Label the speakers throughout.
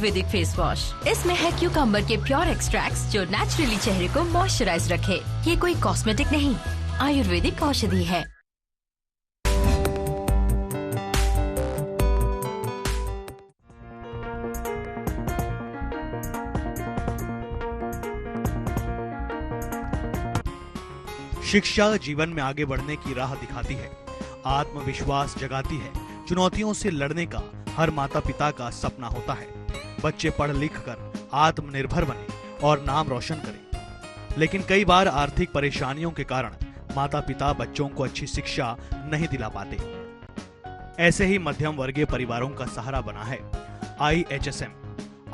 Speaker 1: Ayurvedic face wash, इसमें है cucumber के प्योर एक्सट्रैक्ट्स जो नेचुरली चेहरे को मॉइस्चराइज रखे। ये कोई कॉस्मेटिक नहीं, आयुर्वेदिक औषधि है।
Speaker 2: शिक्षा जीवन में आगे बढ़ने की राह दिखाती है, आत्मविश्वास जगाती है। चुनौतियों से लड़ने का हर माता पिता का सपना होता है। बच्चे पढ़ लिख कर आत्मनिर्भर बने और नाम रोशन करें। लेकिन कई बार आर्थिक परेशानियों के कारण माता पिता बच्चों को अच्छी शिक्षा नहीं दिला पाते। ऐसे ही मध्यम वर्गीय परिवारों का सहारा बना है IHSM।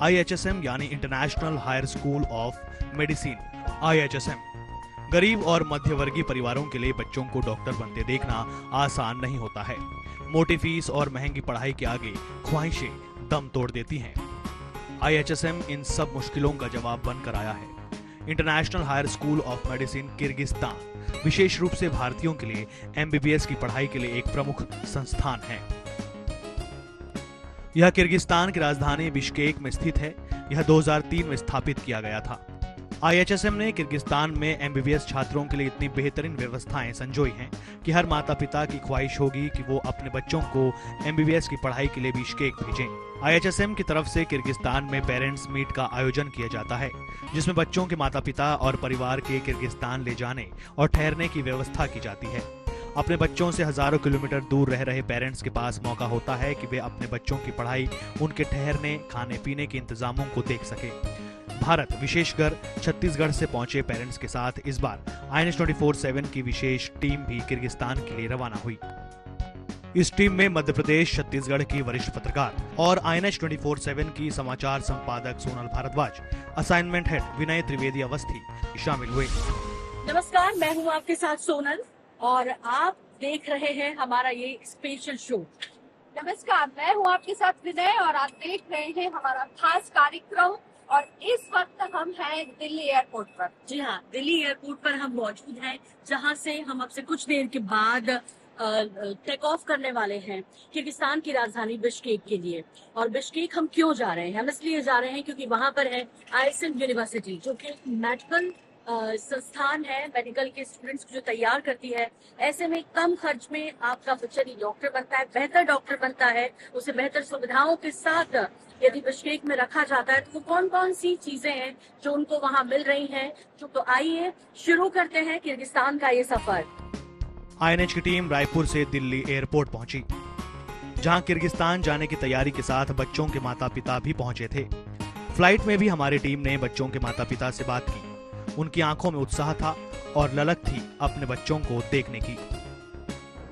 Speaker 2: IHSM यानी International higher school of Medicine. IHSM गरीब और मध्यवर्गीय परिवारों के लिए बच्चों को डॉक्टर बनते देखना आसान नहीं होता है। मोटी फीस और महंगी पढ़ाई के आगे ख्वाहिशें दम तोड़ देती हैं। IHSM इन सब मुश्किलों का जवाब बनकर आया है। International higher school of medicine Kyrgyzstan विशेष रूप से भारतीयों के लिए MBBS की पढ़ाई के लिए एक प्रमुख संस्थान है। यह किर्गिस्तान की राजधानी बिश्केक में स्थित है। यह 2003 में स्थापित किया गया था। IHSM ने किर्गिस्तान में MBBS छात्रों के लिए इतनी बेहतरीन व्यवस्थाएं संजोई हैं कि हर माता पिता की ख्वाहिश होगी कि वो अपने बच्चों को MBBS की पढ़ाई के लिए बिश्केक भेजें। IHSM की तरफ से किर्गिस्तान में पेरेंट्स मीट का आयोजन किया जाता है, जिसमें बच्चों के माता पिता और परिवार के किर्गिस्तान ले जाने और ठहरने की व्यवस्था की जाती है। अपने बच्चों से हजारों किलोमीटर दूर रह रहे पेरेंट्स के पास मौका होता है कि वे अपने बच्चों की पढ़ाई, उनके ठहरने, खाने पीने के इंतजामों को देख सके। भारत, विशेषकर छत्तीसगढ़ से पहुंचे पेरेंट्स के साथ इस बार INS 24/7 की विशेष टीम भी किर्गिस्तान के लिए रवाना हुई। इस टीम में मध्य प्रदेश, छत्तीसगढ़ की वरिष्ठ पत्रकार और INS 24/7 की समाचार संपादक सोनल भारद्वाज, असाइनमेंट हेड विनय त्रिवेदी अवस्थी शामिल हुए।
Speaker 3: नमस्कार, मैं हूं आपके साथ सोनल और आप देख रहे हैं हमारा ये स्पेशल शो।
Speaker 4: नमस्कार, मैं हूं आपके साथ विनय और आप देख रहे हैं हमारा खास कार्यक्रम। और इस वक्त हम हैं दिल्ली एयरपोर्ट पर।
Speaker 3: जी हाँ, दिल्ली एयरपोर्ट पर हम मौजूद हैं, जहां से हम आपसे कुछ देर के बाद टेक ऑफ करने वाले हैं किर्गिस्तान की राजधानी बिश्केक के लिए। और बिश्केक हम क्यों जा रहे हैं? हम इसलिए जा रहे हैं क्योंकि वहां पर है ISM यूनिवर्सिटी, जो कि मेडिकल संस्थान है, मेडिकल के स्टूडेंट्स को जो तैयार करती है। ऐसे में कम खर्च में आपका बच्चा डॉक्टर बनता है, बेहतर डॉक्टर बनता है, उसे बेहतर सुविधाओं के साथ यदि बिश्केक में रखा जाता है। तो कौन कौन सी चीजें हैं जो उनको वहां मिल रही हैं? तो आइए शुरू करते हैं किर्गिस्तान का ये सफर।
Speaker 2: INH की टीम रायपुर से दिल्ली एयरपोर्ट पहुंची, जहां किर्गिस्तान जाने की तैयारी के साथ बच्चों के माता पिता भी पहुंचे थे। फ्लाइट में भी हमारी टीम ने बच्चों के माता पिता से बात की। उनकी आंखों में उत्साह था और ललक थी अपने बच्चों को देखने की।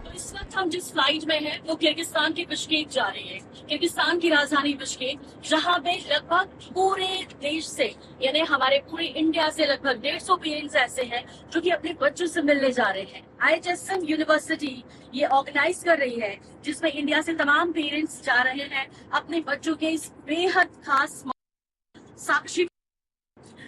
Speaker 3: तो इस वक्त हम जिस फ्लाइट में हैं वो किर्गिस्तान के बिश्केक जा रहे हैं, किर्गिस्तान की राजधानी बिश्केक, जहां पे लगभग पूरे देश से, यानी हमारे पूरे इंडिया से लगभग 150 पेरेंट्स ऐसे हैं जो कि अपने बच्चों से मिलने जा रहे हैं। IHSM यूनिवर्सिटी ये ऑर्गेनाइज कर रही है, जिसमें इंडिया से तमाम पेरेंट्स जा रहे हैं अपने बच्चों के इस बेहद खास साक्षी।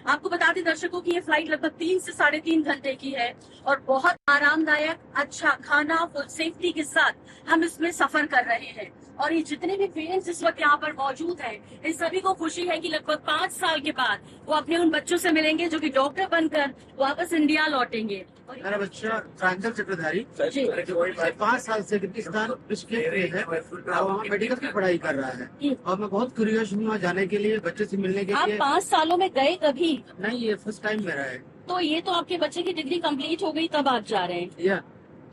Speaker 3: आपको बता दें दर्शकों की ये फ्लाइट लगभग 3 से 3.5 घंटे की है और बहुत आरामदायक, अच्छा खाना, फुल सेफ्टी के साथ हम इसमें सफर कर रहे हैं। और ये जितने भी पेरेंट्स इस वक्त यहाँ पर मौजूद हैं, इन सभी को खुशी है कि लगभग 5 साल के बाद वो अपने उन बच्चों से मिलेंगे जो कि डॉक्टर बनकर वापस इंडिया लौटेंगे।
Speaker 5: मेरा बच्चा प्रांजल चक्रधारी 5 साल से किर्गिस्तान बिश्केक में है और वहाँ मेडिकल की पढ़ाई कर रहा है। और मैं बहुत क्यूरियस हूँ वहाँ जाने के लिए, बच्चे से मिलने के लिए।
Speaker 3: आप 5 सालों में गए कभी?
Speaker 5: नहीं, ये फर्स्ट टाइम मेरा है।
Speaker 3: तो ये तो आपके बच्चे की डिग्री कंप्लीट हो गई तब आप जा रहे हैं?
Speaker 5: या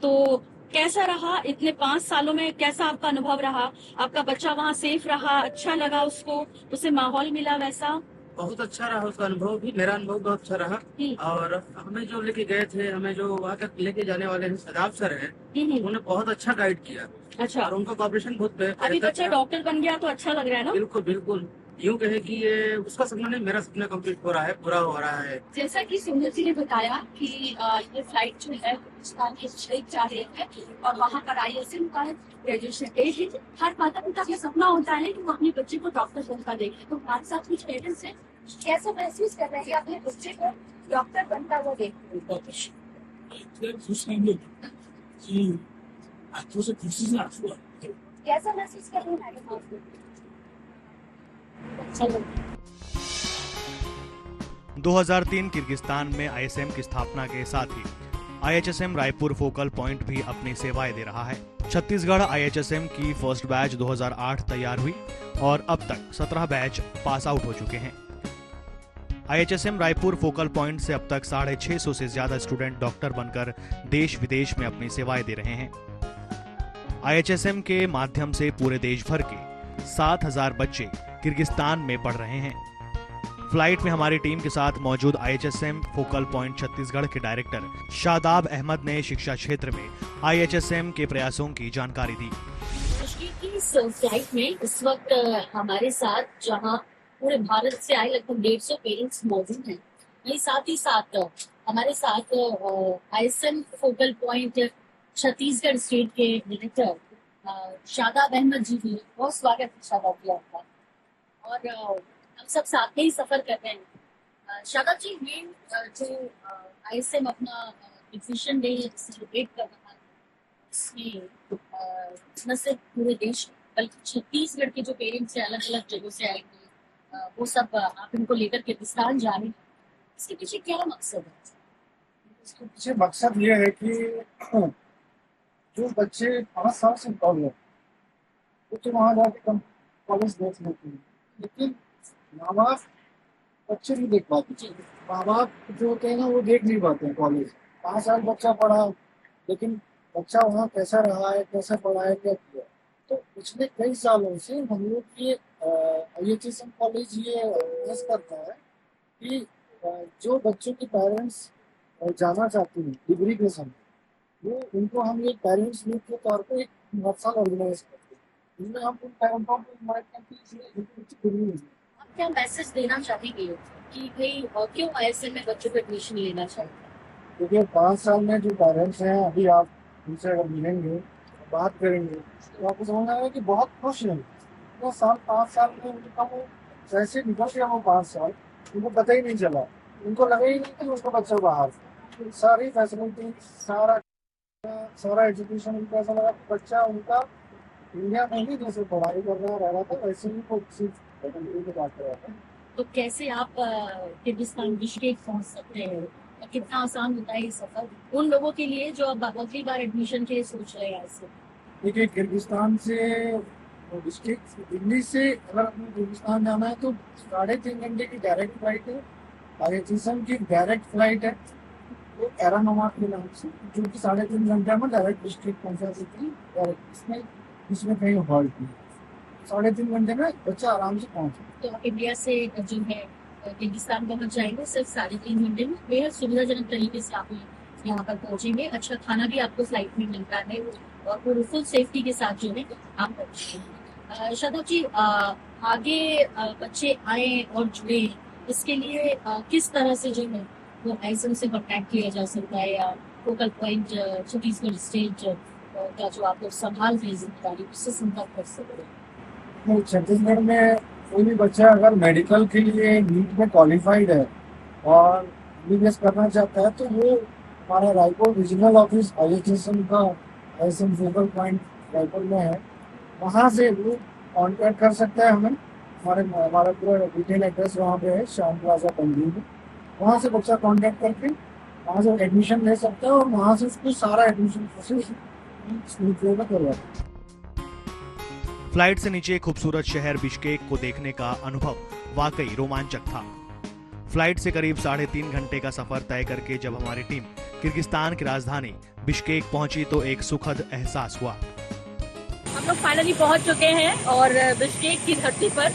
Speaker 3: तो कैसा रहा इतने 5 सालों में? कैसा आपका अनुभव रहा? आपका बच्चा वहाँ सेफ रहा? अच्छा लगा उसको? उसे माहौल मिला वैसा?
Speaker 5: बहुत अच्छा रहा उसका अनुभव भी, मेरा अनुभव बहुत अच्छा रहा। और हमें जो लेके गए थे, हमें जो वहाँ तक लेके जाने वाले हैं सदाब सर हैं, उन्होंने बहुत अच्छा गाइड किया।
Speaker 3: अच्छा,
Speaker 5: और उनका कॉपरेशन बहुत
Speaker 3: अभी बच्चा डॉक्टर बन गया तो अच्छा लग रहा है ना?
Speaker 5: बिल्कुल बिल्कुल, यूँ कहे कि ये उसका सपना नहीं, मेरा सपना कंप्लीट हो रहा है, पूरा हो रहा है।
Speaker 4: जैसा कि सोनल जी ने बताया कि ये फ्लाइट जो है किर्गिस्तान की बिश्केक जा रही है और वहाँ पर ISM का ग्रेजुएशन। हर माता पिता का सपना होता है कि वो अपने बच्चे को डॉक्टर बनता देखे। तो हमारे साथ कुछ पेरेंट्स हैं, कैसा महसूस कर रहे हैं अपने बच्चे को डॉक्टर बनता हुआ देखते?
Speaker 6: खुश हैं लोग कि आंखों से खुशी से आंसू आते हैं।
Speaker 4: कैसा महसूस कर रहे हैं?
Speaker 3: अच्छा लगता है।
Speaker 2: 2003 किर्गिस्तान में आईएसएम की स्थापना के साथ ही आईएचएसएम रायपुर फोकल पॉइंट भी अपनी सेवाएं दे रहा है। छत्तीसगढ़ आईएचएसएम की फर्स्ट बैच 2008 तैयार हुई और अब तक 17 बैच पास आउट हो चुके हैं। आईएचएसएम रायपुर फोकल पॉइंट से अब तक 650 से ज्यादा स्टूडेंट डॉक्टर बनकर देश विदेश में अपनी सेवाएं दे रहे हैं। आईएचएसएम के माध्यम से पूरे देश भर के 7000 बच्चे किर्गिस्तान में पढ़ रहे हैं। फ्लाइट में हमारी टीम के साथ मौजूद आईएचएसएम फोकल पॉइंट छत्तीसगढ़ के डायरेक्टर शादाब अहमद ने शिक्षा क्षेत्र में आईएचएसएम के प्रयासों की जानकारी दी।
Speaker 3: की इस फ्लाइट में इस वक्त हमारे साथ जहां पूरे भारत से आए लगभग 150 पेरेंट्स मौजूद हैं, ये साथ ही साथ हमारे साथ ISM focal point Chhattisgarh state के डायरेक्टर शादाब अहमद जी भी। बहुत स्वागत है शादाब जी आपका। और हम सब साथ में ही सफर कर रहे हैं। शादाब जी, मेन जो आईएसएम अपना डिसीजन डे सेलिब्रेट कर रहा है, इसमें न सिर्फ पूरे देश बल्कि छत्तीसगढ़ के जो पेरेंट्स हैं अलग अलग जगहों से आएंगे, वो सब आप इनको लेकर किर्गिस्तान जा रहे हैं। इसके पीछे क्या मकसद है?
Speaker 7: इसके पीछे मकसद ये है कि जो बच्चे 5 साल से पढ़ रहे वो तो वहाँ जाके कॉलेज देख लेते हैं, लेकिन माँ बाप बच्चे नहीं देख पाते। माँ बाप जो होते हैं ना वो देख नहीं पाते हैं कॉलेज। 5 साल बच्चा पढ़ा, लेकिन बच्चा वहाँ कैसा रहा है, कैसा पढ़ा है, क्या किया। तो पिछले कई सालों से हम लोग ये आईएचएसएम कॉलेज ये अभ्यास करता है कि जो बच्चों के पेरेंट्स जाना चाहते हैं डिग्री के समय, वो उनको हम एक पेरेंट्स मीट के तौर पर एक हर साल ऑर्गेनाइज करते हैं, जिसमें हम उन पेरेंटों को इन्वाइट करते हैं डिग्री में।
Speaker 3: आप क्या मैसेज देना चाहेंगे कि भाई क्यों आईएसएम में बच्चों को एडमिशन लेना चाहिए?
Speaker 7: क्योंकि 5 साल में जो पेरेंट्स हैं, अभी आप उनसे अगर मिलेंगे, बात करेंगे, तो आपको समझ आएगा कि बहुत खुश हैं। 5 साल में उनका वो कैसे निकल गया वो 5 साल, उनको पता ही नहीं चला। उनको लगा ही नहीं कि उनका बच्चा बाहर, सारी फैसिलिटी, सारा एजुकेशन उनको ऐसा लगा बच्चा उनका इंडिया में ही जैसे पढ़ाई कर रहा था वैसे ही वो किसी कंट्री में बात कर रहा था।
Speaker 3: तो कैसे आप किर्गिस्तान बिश्केक पहुंच सकते हैं और कितना आसान होता है ये सफर उन लोगों के लिए जो अब अगली बार एडमिशन के लिए सोच रहे हैं? ऐसे
Speaker 7: देखिए, किर्गिस्तान से बिश्केक, दिल्ली से अगर आपको किर्गिस्तान जाना है तो 3.5 घंटे की डायरेक्ट फ्लाइट है। आईएचएसएम की डायरेक्ट फ्लाइट है वो एरोनॉट के नाम से, जो कि 3.5 घंटे में डायरेक्ट बिश्केक पहुंचा सकती है। इसमें कहीं हॉल्ट नहीं, 3.5 घंटे में बच्चा आराम से पहुंचे।
Speaker 3: तो आप इंडिया से जो है किर्गिस्तान पहुंच जाएंगे सिर्फ 3.5 घंटे में। बेहद सुविधाजनक तरीके से आप यहाँ पर पहुंचेंगे। अच्छा खाना भी आपको फ्लाइट में मिलता है और पूरी फुल सेफ्टी के साथ जो है आप पहुंचेंगे। शादाब जी, आगे बच्चे आए और जुड़े, इसके लिए किस तरह से जो है वो आईएसएम से कॉन्टैक्ट किया जा सकता है, या फोकल पॉइंट छत्तीसगढ़ स्टेट का जो आप लोग संभाल रहे जिम्मेदारी, उससे संपर्क कर सकते हैं?
Speaker 7: छत्तीसगढ़ में कोई भी बच्चा अगर मेडिकल के लिए नीट में क्वालिफाइड है और एमबीबीएस करना चाहता है तो वो हमारा रायपुर रीजनल ऑफिस आईएचएसएम का आईएसएम फोकल पॉइंट रायपुर में है, वहाँ से वो कॉन्टैक्ट कर सकता है हमें। हमारा पूरा डिटेल एड्रेस वहाँ पे है, श्याम प्लाजा पंजी में। वहाँ से बच्चा कॉन्टैक्ट करके वहाँ से एडमिशन ले सकता है और वहाँ से उसको सारा एडमिशन प्रोसेस करवाता है।
Speaker 2: फ्लाइट से नीचे खूबसूरत शहर बिश्केक को देखने का अनुभव वाकई रोमांचक था। फ्लाइट से करीब 3.5 घंटे का सफर तय करके जब हमारी टीम किर्गिस्तान की राजधानी बिश्केक पहुंची तो एक सुखद एहसास हुआ।
Speaker 3: हम लोग फाइनली पहुंच चुके हैं और बिश्केक की धरती पर,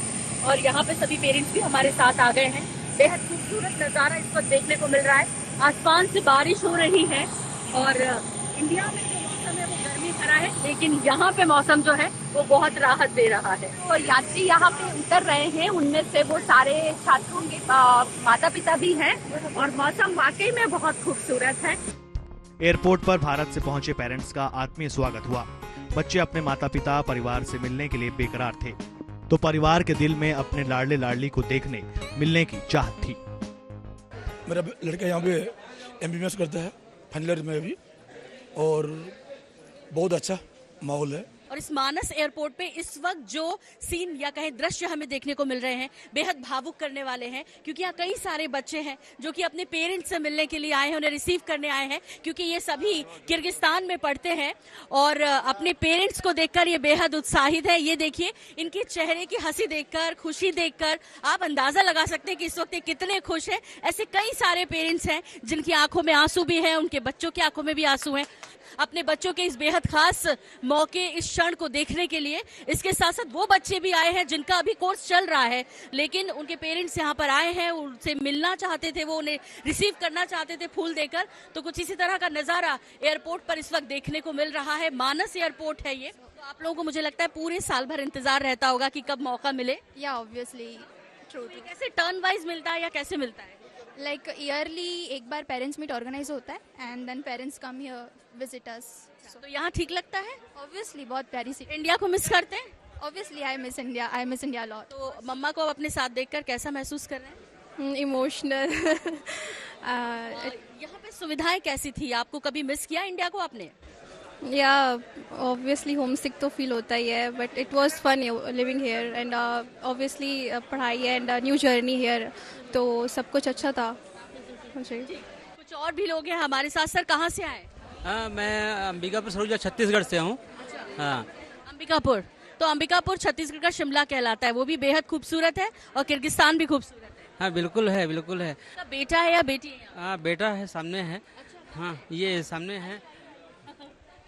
Speaker 3: और यहाँ पे सभी पेरेंट्स भी हमारे साथ आ गए हैं। बेहद खूबसूरत नजारा इस वक्त देखने को मिल रहा है। आसमान से बारिश हो रही है और इंडिया में जो मौसम है वो गर्मी भरा है, लेकिन यहाँ पे मौसम जो है वो बहुत राहत दे रहा है।
Speaker 4: तो यात्री यहाँ पे उतर रहे हैं, उनमें से वो सारे छात्रों के माता पिता भी हैं और मौसम वाकई में बहुत खूबसूरत है।
Speaker 2: एयरपोर्ट पर भारत से पहुंचे पेरेंट्स का आत्मीय स्वागत हुआ। बच्चे अपने माता पिता परिवार से मिलने के लिए बेकरार थे, तो परिवार के दिल में अपने लाडले लाडली को देखने मिलने की चाहत थी।
Speaker 6: मेरा लड़का यहाँ पे एमबीबीएस करता है, फाइनल ईयर में अभी, और बहुत अच्छा माहौल है।
Speaker 3: और इस मानस एयरपोर्ट पे इस वक्त जो सीन या कहीं दृश्य हमें देखने को मिल रहे हैं बेहद भावुक करने वाले हैं, क्योंकि यहाँ कई सारे बच्चे हैं जो कि अपने पेरेंट्स से मिलने के लिए आए हैं, उन्हें रिसीव करने आए हैं, क्योंकि ये सभी किर्गिस्तान में पढ़ते हैं और अपने पेरेंट्स को देखकर ये बेहद उत्साहित है। ये देखिए इनके चेहरे की हंसी देखकर, खुशी देखकर आप अंदाजा लगा सकते हैं कि इस वक्त ये कितने खुश हैं। ऐसे कई सारे पेरेंट्स हैं जिनकी आंखों में आंसू भी हैं, उनके बच्चों की आंखों में भी आंसू हैं, अपने बच्चों के इस बेहद खास मौके, इस क्षण को देखने के लिए। इसके साथ साथ वो बच्चे भी आए हैं जिनका अभी कोर्स चल रहा है, लेकिन उनके पेरेंट्स यहाँ पर आए हैं, उनसे मिलना चाहते थे, वो उन्हें रिसीव करना चाहते थे फूल देकर। तो कुछ इसी तरह का नजारा एयरपोर्ट पर इस वक्त देखने को मिल रहा है। मानस एयरपोर्ट है ये। तो आप लोगों को मुझे लगता है पूरे साल भर इंतजार रहता होगा कि कब मौका मिले।
Speaker 8: या ऑब्वियसली ट्रू।
Speaker 3: कैसे टर्न वाइज मिलता है या कैसे मिलता है?
Speaker 8: लाइक ईयरली एक बार पेरेंट्स मीट ऑर्गेनाइज होता है and then parents come here visit us.
Speaker 3: तो यहाँ ठीक लगता है?
Speaker 8: ऑब्वियसली बहुत प्यारी सी।
Speaker 3: इंडिया को मिस करते हैं?
Speaker 8: Obviously I miss India lot.
Speaker 3: तो मम्मा को अपने साथ देखकर कैसा महसूस कर रहे हैं?
Speaker 8: इमोशनल।
Speaker 3: यहाँ पे सुविधाएं कैसी थी? आपको कभी मिस किया इंडिया को आपने?
Speaker 8: या ऑब्वियसली होम सिक तो फील होता ही है, but it was fun living here and obviously पढ़ाई एंड न्यू जर्नी हियर, तो सब कुछ अच्छा था मुझे।
Speaker 3: कुछ और भी लोग हैं हमारे साथ। सर कहाँ से आए?
Speaker 9: हाँ, मैं अंबिकापुर सरोजा छत्तीसगढ़ से हूँ। हाँ,
Speaker 3: अंबिकापुर। तो अंबिकापुर छत्तीसगढ़ का शिमला कहलाता है, वो भी बेहद खूबसूरत है और किर्गिस्तान भी खूबसूरत है।
Speaker 9: हाँ बिल्कुल है, बिल्कुल है।
Speaker 3: बेटा है या बेटी है?
Speaker 9: हाँ बेटा है, सामने है। हाँ ये सामने है।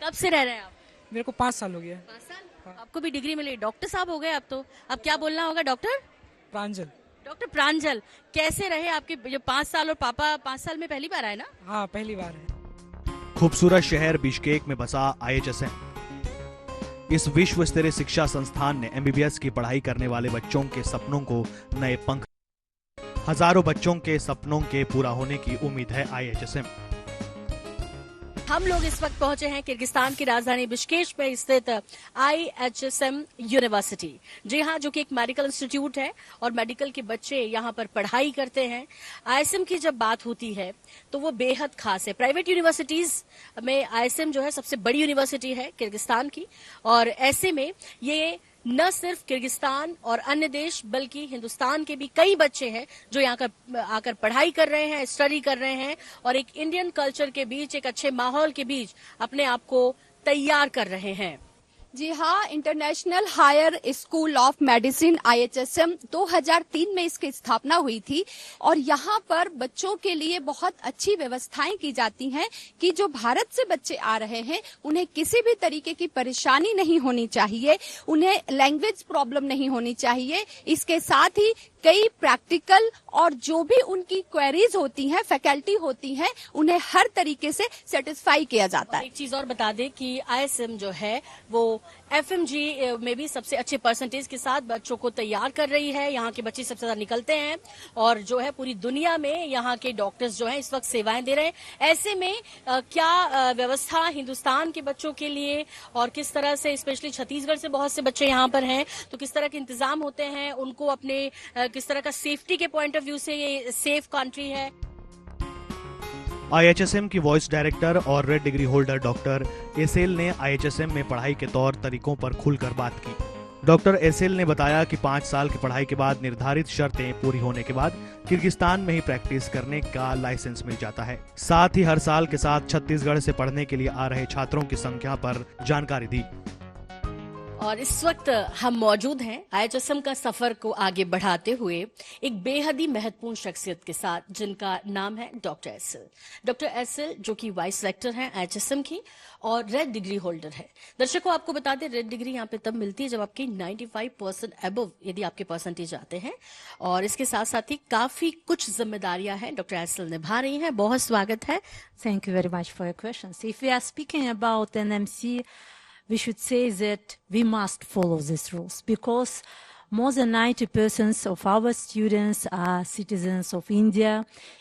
Speaker 3: कब से रह रहे हैं आप?
Speaker 10: मेरे को 5 साल हो गया।
Speaker 3: 5 साल? आपको भी डिग्री मिली, डॉक्टर साहब हो गए अब तो। अब क्या बोलना होगा? डॉक्टर
Speaker 10: प्रांजल।
Speaker 3: डॉक्टर प्रांजल, कैसे रहे आपके जो 5 साल? और पापा 5 साल में पहली बार आए ना?
Speaker 10: हाँ पहली बार है।
Speaker 2: खूबसूरत शहर बिश्केक में बसा IHSM। इस विश्व स्तरीय शिक्षा संस्थान ने MBBS की पढ़ाई करने वाले बच्चों के सपनों को नए पंख। हजारों बच्चों के सपनों के पूरा होने की उम्मीद है IHSM।
Speaker 3: हम लोग इस वक्त पहुंचे हैं किर्गिस्तान की राजधानी बिश्केक में स्थित IHSM यूनिवर्सिटी। जी हाँ, जो कि एक मेडिकल इंस्टीट्यूट है और मेडिकल के बच्चे यहाँ पर पढ़ाई करते हैं। ISM की जब बात होती है तो वो बेहद खास है। प्राइवेट यूनिवर्सिटीज में ISM जो है सबसे बड़ी यूनिवर्सिटी है किर्गिस्तान की, और ऐसे में ये न सिर्फ किर्गिस्तान और अन्य देश बल्कि हिंदुस्तान के भी कई बच्चे हैं जो यहाँ आकर पढ़ाई कर रहे हैं, स्टडी कर रहे हैं और एक इंडियन कल्चर के बीच, एक अच्छे माहौल के बीच अपने आप को तैयार कर रहे हैं।
Speaker 4: जी हाँ, International higher school of Medicine IHSM 2003 में इसकी स्थापना हुई थी और यहाँ पर बच्चों के लिए बहुत अच्छी व्यवस्थाएं की जाती हैं कि जो भारत से बच्चे आ रहे हैं उन्हें किसी भी तरीके की परेशानी नहीं होनी चाहिए, उन्हें लैंग्वेज प्रॉब्लम नहीं होनी चाहिए। इसके साथ ही कई प्रैक्टिकल और जो भी उनकी क्वेरीज होती हैं, फैकल्टी होती हैं, उन्हें हर तरीके से सेटिस्फाई किया जाता है।
Speaker 3: एक चीज और बता दें कि ISM जो है वो FMG में भी सबसे अच्छे परसेंटेज के साथ बच्चों को तैयार कर रही है। यहाँ के बच्चे सबसे ज्यादा निकलते हैं और जो है पूरी दुनिया में यहाँ के डॉक्टर्स जो हैं इस वक्त सेवाएं दे रहे हैं। ऐसे में क्या व्यवस्था हिंदुस्तान के बच्चों के लिए और किस तरह से, स्पेशली छत्तीसगढ़ से बहुत से बच्चे यहाँ पर हैं, तो किस तरह के इंतजाम होते हैं, उनको अपने किस तरह का सेफ्टी के पॉइंट ऑफ व्यू से ये सेफ कंट्री है।
Speaker 2: IHSM की वॉइस डायरेक्टर और red degree holder doctor Essel ने IHSM में पढ़ाई के तौर तरीकों पर खुलकर बात की। डॉक्टर एसेल ने बताया कि 5 साल की पढ़ाई के बाद निर्धारित शर्तें पूरी होने के बाद किर्गिस्तान में ही प्रैक्टिस करने का लाइसेंस मिल जाता है। साथ ही हर साल के साथ छत्तीसगढ़ से पढ़ने के लिए आ रहे छात्रों की संख्या पर जानकारी दी।
Speaker 3: और इस वक्त हम मौजूद हैं IHSM का सफर को आगे बढ़ाते हुए एक बेहद ही महत्वपूर्ण शख्सियत के साथ, जिनका नाम है डॉक्टर एसेल। डॉक्टर एसेल जो कि वाइस रेक्टर हैं IHSM की और रेड डिग्री होल्डर है। दर्शकों, आपको बता दें, रेड डिग्री यहाँ पे तब मिलती है जब आपकी 95% अबव यदि आपके परसेंटेज आते हैं, और इसके साथ साथ ही काफी कुछ जिम्मेदारियां हैं डॉक्टर एसेल निभा रही हैं। बहुत स्वागत है।
Speaker 11: Thank you very much for your questions. If we are speaking about NMC, we should say that we must follow these rules because more than 90% of our students are citizens of India,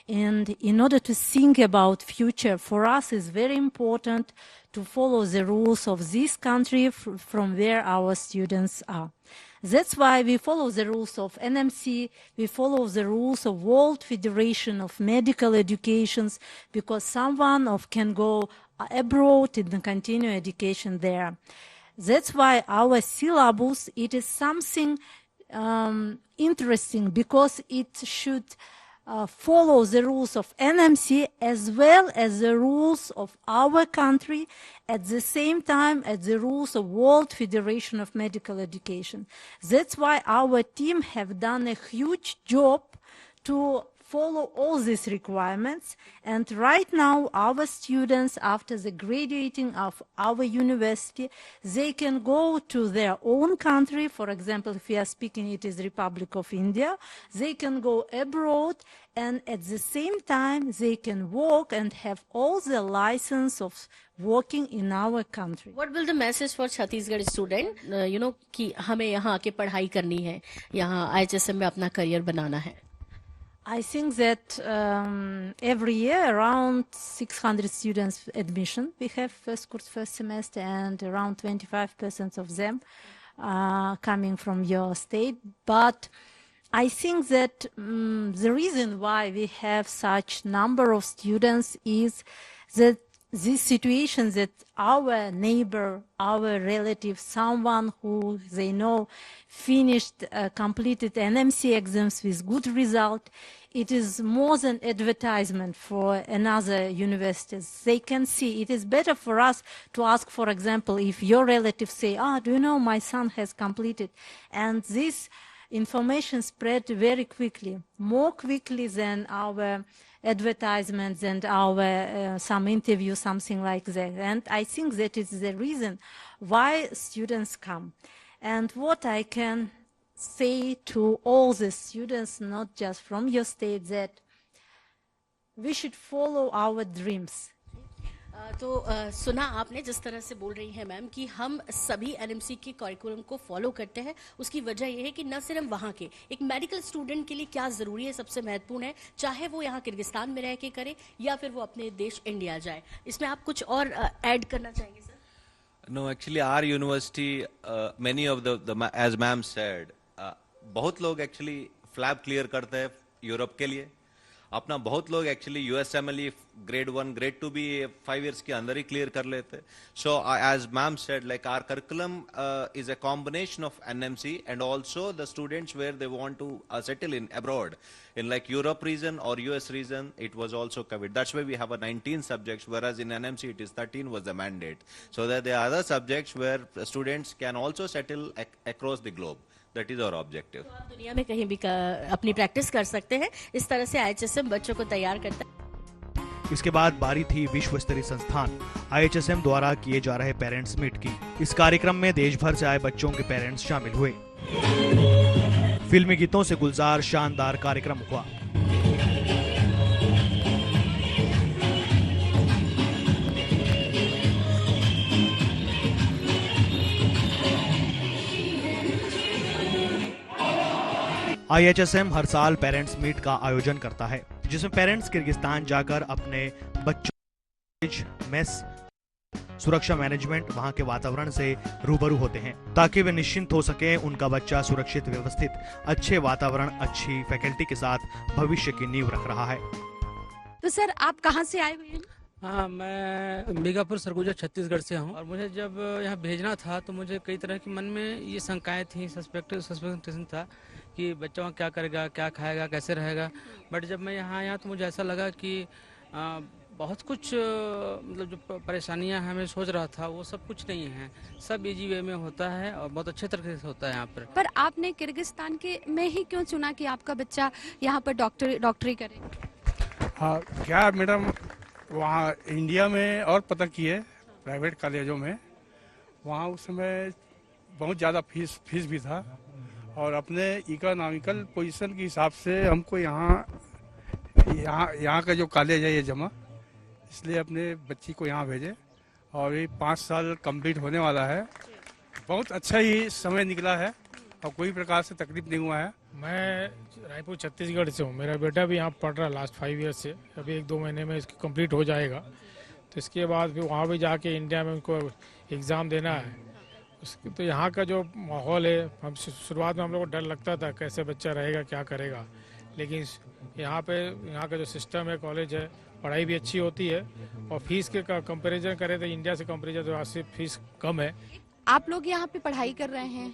Speaker 11: and in order to think about future, for us is very important to follow the rules of this country from where our students are. That's why we follow the rules of NMC, we follow the rules of World Federation of Medical Educations, because someone can go abroad and continue education there. That's why our syllabus, it is something interesting because it should follow the rules of NMC as well as the rules of our country, at the same time as the rules of World Federation of Medical Education. That's why our team have done a huge job to follow all these requirements, and right now our students, after the graduating of our university, they can go to their own country. For example, if we are speaking, it is Republic of India, they can go abroad, and at the same time they can work and have all the license of working in our country.
Speaker 12: What will the message for Chhattisgarh student, कि हमें यहाँ आके पढ़ाई करनी है, यहाँ IHSM में अपना करियर बनाना है?
Speaker 11: I think that every year around 600 students admission. We have first course, first semester, and around 25% of them coming from your state. But I think that the reason why we have such number of students is that this situation that our neighbor, our relative, someone who they know finished, completed NMC exams with good result, it is more than advertisement for another universities. They can see it is better for us to ask, for example, if your relatives say, do you know my son has completed? And this information spread very quickly, more quickly than our advertisements and our some interview, something like that. And I think that is the reason why students come. And what I can say to all the students, not just from your state, that we should follow our dreams.
Speaker 12: तो सुना आपने जिस तरह से बोल रही हैं ma'am कि हम सभी एनएमसी के करिकुलम को फॉलो करते हैं। उसकी वजह यह है कि न सिर्फ वहाँ के एक मेडिकल स्टूडेंट के लिए क्या ज़रूरी है, सबसे महत्वपूर्ण है, चाहे वो यहाँ किर्गिस्तान में रह के करे या फिर वो अपने देश इंडिया जाए। इसमें आप कुछ और ऐड करना चाहेंगे sir?
Speaker 13: No, actually our university, many of the as ma'am said, बहुत लोग एक्चुअली फ्लैब क्लियर करते हैं यूरोप के लिए, अपना बहुत लोग एक्चुअली यूएसएमएलई ग्रेड 1 ग्रेड 2 भी 5 इयर्स के अंदर ही क्लियर कर लेते. So as ma'am said, like our curriculum is a combination of NMC and also the students where they want to settle in abroad in like Europe region or US region. It was also covered. That's why we have a 19 subjects, whereas in NMC it is 13 was the mandate. So that there are other subjects where students can also settle across the globe. That is our objective.
Speaker 12: तो आप दुनिया में कहीं भी अपनी practice कर सकते हैं. इस तरह से IHSM बच्चों को तैयार करता है.
Speaker 2: इसके बाद बारी थी विश्व स्तरीय संस्थान IHSM द्वारा किए जा रहे पेरेंट्स मीट की. इस कार्यक्रम में देश भर से आए बच्चों के पेरेंट्स शामिल हुए. फिल्मी गीतों से गुलजार शानदार कार्यक्रम हुआ. IHSM हर साल पेरेंट्स मीट का आयोजन करता है, जिसमें पेरेंट्स किर्गिस्तान जाकर अपने बच्चों मेस, सुरक्षा मैनेजमेंट, वहां के वातावरण से रूबरू होते हैं ताकि वे निश्चिंत हो सके. उनका बच्चा सुरक्षित, व्यवस्थित, अच्छे वातावरण, अच्छी फैकल्टी के साथ भविष्य की नींव रख रहा है.
Speaker 4: तो सर आप कहां से आए हुए हैं?
Speaker 9: हाँ, मैं अंबिकापुर सरगुजा छत्तीसगढ़ से हूँ. और मुझे जब यहाँ भेजना था तो मुझे कई तरह की मन में ये शंकाएं थी, सस्पेक्टेशन था कि बच्चा वहाँ क्या करेगा, क्या खाएगा, कैसे रहेगा. बट जब मैं यहाँ आया तो मुझे ऐसा लगा कि बहुत कुछ मतलब जो परेशानियां हमें सोच रहा था वो सब कुछ नहीं है. सब इजी वे में होता है और बहुत अच्छे तरीके से होता है यहाँ पर
Speaker 4: आपने किर्गिस्तान के में ही क्यों चुना कि आपका बच्चा यहाँ पर डॉक्टरी करे?
Speaker 7: हाँ, क्या मैडम, वहाँ इंडिया में और पता किए प्राइवेट कॉलेजों में, वहाँ उस समय बहुत ज़्यादा फीस भी था और अपने इकोनॉमिकल पोजीशन के हिसाब से हमको यहाँ का जो कॉलेज है ये जमा, इसलिए अपने बच्ची को यहाँ भेजे. और ये 5 साल कंप्लीट होने वाला है. बहुत अच्छा ही समय निकला है और कोई प्रकार से तकलीफ नहीं हुआ है.
Speaker 14: मैं रायपुर छत्तीसगढ़ से हूँ. मेरा बेटा भी यहाँ पढ़ रहा है लास्ट 5 ईयर से. अभी 1-2 महीने में इसकी कंप्लीट हो जाएगा. तो इसके बाद फिर वहाँ भी जाके इंडिया में उनको एग्ज़ाम देना है. उसके तो यहाँ का जो माहौल है, हम शुरुआत में हम लोग को डर लगता था कैसे बच्चा रहेगा, क्या करेगा. लेकिन यहाँ का जो सिस्टम है, कॉलेज है, पढ़ाई भी अच्छी होती है और फीस के कंपैरिजन करें तो इंडिया से कंपैरिजन तो आज से फीस कम है.
Speaker 4: आप लोग यहाँ पे पढ़ाई कर रहे हैं,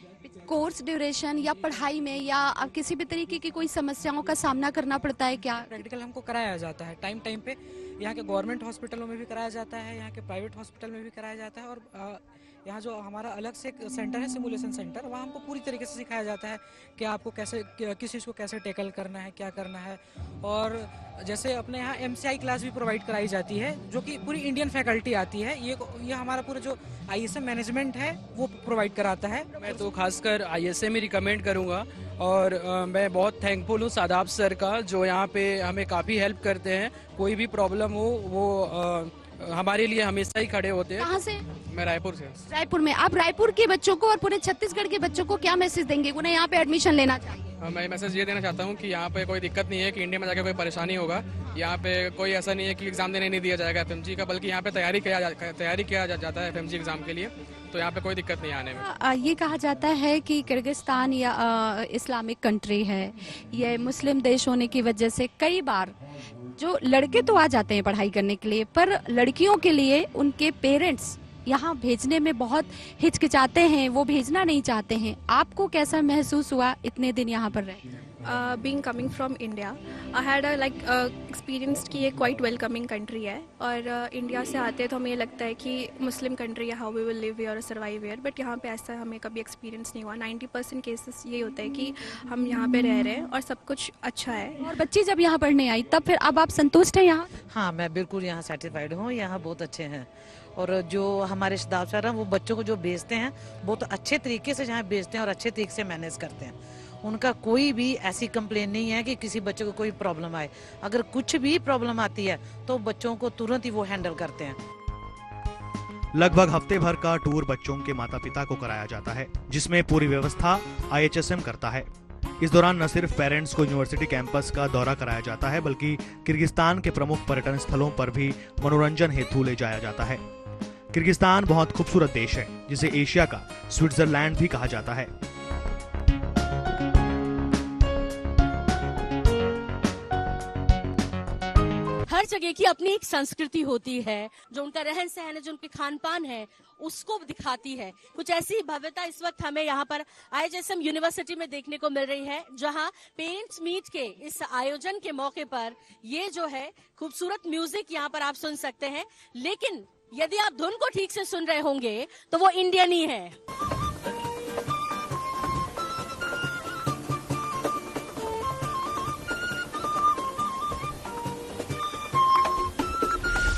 Speaker 4: कोर्स ड्यूरेशन या पढ़ाई में या आप किसी भी तरीके की कोई समस्याओं का सामना करना पड़ता है क्या?
Speaker 10: प्रैक्टिकल हमको कराया जाता है टाइम टाइम पे। यहाँ के गवर्नमेंट हॉस्पिटलों में भी कराया जाता है, यहाँ के प्राइवेट हॉस्पिटल में भी कराया जाता है, और यहाँ जो हमारा अलग से एक सेंटर है, सिमुलेशन सेंटर, वहाँ हमको पूरी तरीके से सिखाया जाता है कि आपको कैसे किस चीज़ को कैसे टैकल करना है, क्या करना है। और जैसे अपने यहाँ MCI क्लास भी प्रोवाइड कराई जाती है, जो कि पूरी इंडियन फैकल्टी आती है। ये हमारा पूरा जो ISM मैनेजमेंट है वो प्रोवाइड कराता है।
Speaker 9: मैं तो खासकर ISM ही रिकमेंड करूँगा, और मैं बहुत थैंकफुल हूँ सादाब सर का, जो यहाँ पे हमें काफ़ी हेल्प करते हैं। कोई भी प्रॉब्लम हो वो हमारे लिए हमेशा ही खड़े होते हैं।
Speaker 4: कहाँ से?
Speaker 9: मैं रायपुर से।
Speaker 4: रायपुर में। आप रायपुर के बच्चों को और पूरे छत्तीसगढ़ के बच्चों को क्या मैसेज देंगे, उन्हें यहाँ पे एडमिशन लेना चाहिए?
Speaker 9: मैं मैसेज ये देना चाहता हूँ कि यहाँ पे कोई दिक्कत नहीं है कि इंडिया में जाकर कोई परेशानी होगा। यहाँ पे कोई ऐसा नहीं है कि एग्जाम देने नहीं दिया जाएगा FMG का, बल्कि यहाँ पे तैयारी किया जाता है FMG एग्जाम के लिए, तो यहाँ पे कोई दिक्कत नहीं आने में।
Speaker 4: ये कहा जाता है कि किर्गिस्तान या इस्लामिक कंट्री है, ये मुस्लिम देश होने की वजह से कई बार जो लड़के तो आ जाते हैं पढ़ाई करने के लिए, पर लड़कियों के लिए उनके पेरेंट्स यहाँ भेजने में बहुत हिचकिचाते हैं, वो भेजना नहीं चाहते हैं। आपको कैसा महसूस हुआ इतने दिन यहाँ पर रहे?
Speaker 8: Being coming from India, I had a experienced कि ये quite welcoming country है, और इंडिया से आते हैं तो हमें ये लगता है कि मुस्लिम कंट्री है, how we will live here or survive here, but यहाँ पे ऐसा हमें कभी एक्सपीरियंस नहीं हुआ। 90% केसेस ये होता है कि हम यहाँ पे रह रहे हैं और सब कुछ अच्छा है।
Speaker 4: और बच्ची जब यहाँ पढ़ने आई तब फिर अब आप संतुष्ट हैं यहाँ?
Speaker 15: हाँ, मैं बिल्कुल यहाँ सेटिस्फाइड हूँ, यहाँ बहुत अच्छे हैं, और जो हमारे शदाब सर हैं वो बच्चों को जो भेजते हैं बहुत अच्छे तरीके से यहाँ भेजते हैं और अच्छे तरीके से मैनेज करते हैं। उनका कोई भी ऐसी कंप्लेन नहीं है कि किसी बच्चे को कोई प्रॉब्लम आए। अगर कुछ भी प्रॉब्लम आती है तो बच्चों को तुरंत ही वो हैंडल करते हैं।
Speaker 2: लगभग हफ्ते भर का टूर बच्चों के माता पिता को कराया जाता है, जिसमें पूरी व्यवस्था IHSM करता है। इस दौरान न सिर्फ पेरेंट्स को यूनिवर्सिटी कैंपस का दौरा कराया जाता है, बल्कि किर्गिस्तान के प्रमुख पर्यटन स्थलों पर भी मनोरंजन हेतु ले जाया जाता है। किर्गिस्तान बहुत खूबसूरत देश है, जिसे एशिया का स्विट्जरलैंड भी कहा जाता है।
Speaker 12: हर जगह की अपनी एक संस्कृति होती है, जो उनका रहन सहन है, जो उनके खान पान है, उसको दिखाती है। कुछ ऐसी भव्यता इस वक्त हमें यहाँ पर IHSM यूनिवर्सिटी में देखने को मिल रही है, जहाँ पेरेंट्स मीट के इस आयोजन के मौके पर ये जो है खूबसूरत म्यूजिक यहाँ पर आप सुन सकते हैं। लेकिन यदि आप धुन को ठीक से सुन रहे होंगे तो वो इंडियन ही है।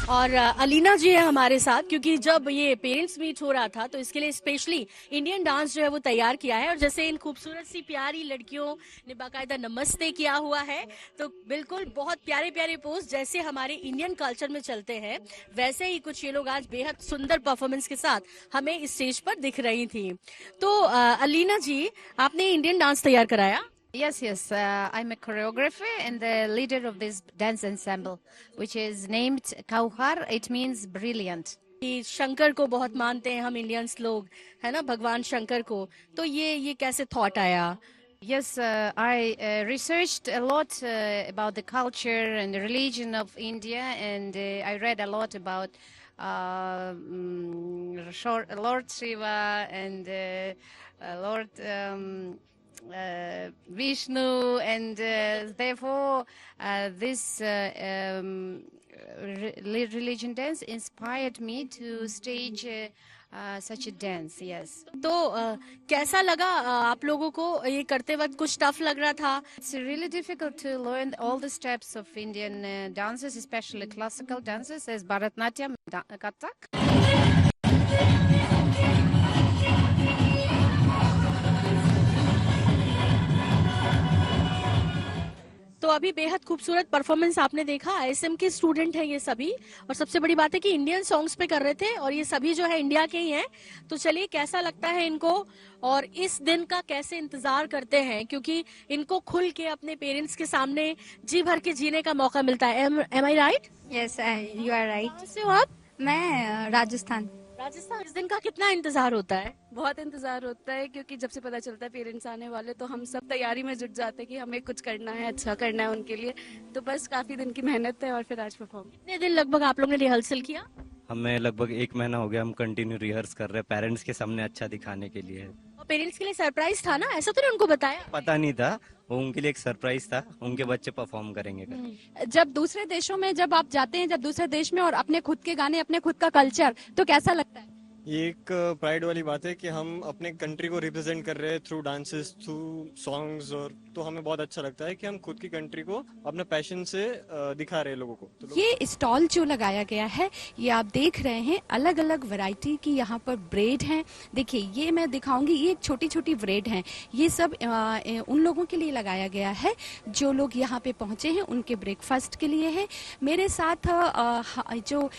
Speaker 12: और अलीना जी है हमारे साथ, क्योंकि जब ये पेरेंट्स मीट हो रहा था तो इसके लिए स्पेशली इंडियन डांस जो है वो तैयार किया है। और जैसे इन खूबसूरत सी प्यारी लड़कियों ने बाकायदा नमस्ते किया हुआ है, तो बिल्कुल बहुत प्यारे प्यारे पोज जैसे हमारे इंडियन कल्चर में चलते हैं, वैसे ही कुछ ये लोग आज बेहद सुंदर परफॉर्मेंस के साथ हमें इस स्टेज पर दिख रही थी। तो अलीना जी, आपने इंडियन डांस तैयार कराया?
Speaker 16: Yes, I'm a choreographer and the leader of this dance ensemble, which is named Kauhar. It means brilliant.
Speaker 12: Shankar को बहुत मानते हैं हम इंडियंस लोग, है ना, भगवान शंकर को। तो ये कैसे थॉट आया?
Speaker 16: Yes, I researched a lot about the culture and the religion of India, and I read a lot about Lord Shiva and Lord Vishnu, and therefore this religion dance inspired me to stage such a dance. Yes.
Speaker 12: तो कैसा लगा आप लोगों को ये करते वक्त? कुछ टफ लग रहा था?
Speaker 16: It's really difficult to learn all the steps of Indian dances, especially classical dances as Bharatnatyam, Kathak.
Speaker 12: तो अभी बेहद खूबसूरत परफॉर्मेंस आपने देखा। ISM के स्टूडेंट हैं ये सभी, और सबसे बड़ी बात है कि इंडियन सॉन्ग्स पे कर रहे थे, और ये सभी जो है इंडिया के ही हैं। तो चलिए, कैसा लगता है इनको और इस दिन का कैसे इंतजार करते हैं, क्योंकि इनको खुल के अपने पेरेंट्स के सामने जी भर के जीने का मौका मिलता है। Am I right?
Speaker 17: Yes, you are right.
Speaker 12: कहाँ से हो आप?
Speaker 17: मैं राजस्थान।
Speaker 12: इस दिन का कितना इंतजार होता है?
Speaker 17: बहुत इंतजार होता है, क्योंकि जब से पता चलता है पेरेंट्स आने वाले तो हम सब तैयारी में जुट जाते हैं कि हमें कुछ करना है, अच्छा करना है उनके लिए। तो बस काफी दिन की मेहनत है और फिर आज परफॉर्म।
Speaker 12: कितने दिन लगभग आप लोग ने रिहर्सल किया?
Speaker 18: हमें लगभग 1 महीना हो गया, हम कंटिन्यू रिहर्स कर रहे हैं पेरेंट्स के सामने अच्छा दिखाने के लिए।
Speaker 12: और पेरेंट्स के लिए सरप्राइज था ना, ऐसा तो नहीं उनको बताया?
Speaker 18: पता नहीं था, वो उनके लिए एक सरप्राइज था, उनके बच्चे परफॉर्म करेंगे कल।
Speaker 4: जब दूसरे देशों में जब आप जाते हैं, जब दूसरे देश में और अपने खुद के गाने, अपने खुद का कल्चर, तो कैसा लगता है?
Speaker 19: ये एक प्राइड वाली बात है कि हम अपने कंट्री को रिप्रेजेंट कर रहे हैं थ्रू डांसेस, थ्रू सॉन्ग्स, और तो हमें बहुत अच्छा लगता है कि हम खुद की कंट्री को अपने पैशन से दिखा रहे हैं लोगों को। तो
Speaker 4: ये स्टॉल जो लगाया गया है, ये आप देख रहे हैं, अलग अलग वैरायटी की यहाँ पर ब्रेड हैं। देखिए, ये मैं दिखाऊंगी, ये छोटी छोटी ब्रेड हैं। ये सब उन लोगों के लिए लगाया गया है जो लोग यहाँ पे पहुंचे हैं, उनके ब्रेकफास्ट के लिए है। मेरे साथ जो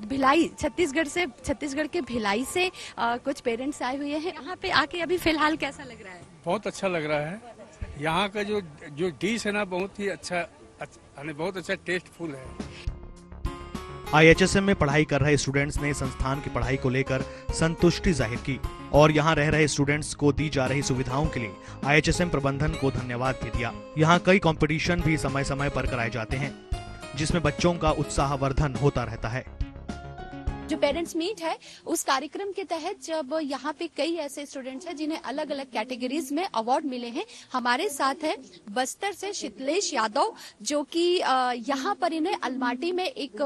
Speaker 4: भिलाई, छत्तीसगढ़ के भिलाई से कुछ पेरेंट्स आए हुए हैं। यहाँ पे आके अभी फिलहाल कैसा लग रहा है?
Speaker 20: बहुत अच्छा लग रहा है। यहाँ का जो डिश है ना, बहुत ही अच्छा, बहुत अच्छा टेस्टफुल है।
Speaker 2: IHSM में पढ़ाई कर रहे स्टूडेंट्स ने संस्थान की पढ़ाई को लेकर संतुष्टि जाहिर की और यहाँ रह रहे स्टूडेंट्स को दी जा रही सुविधाओं के लिए IHSM प्रबंधन को धन्यवाद भी दिया। यहाँ कई कंपटीशन भी समय समय पर कराए जाते हैं, जिसमें बच्चों का उत्साहवर्धन होता रहता है।
Speaker 4: जो पेरेंट्स मीट है, उस कार्यक्रम के तहत जब यहाँ पे कई ऐसे स्टूडेंट्स हैं जिन्हें अलग अलग कैटेगरीज में अवार्ड मिले हैं। हमारे साथ है बस्तर से शीतलेश यादव, जो कि यहाँ पर इन्हें अलमाटी में एक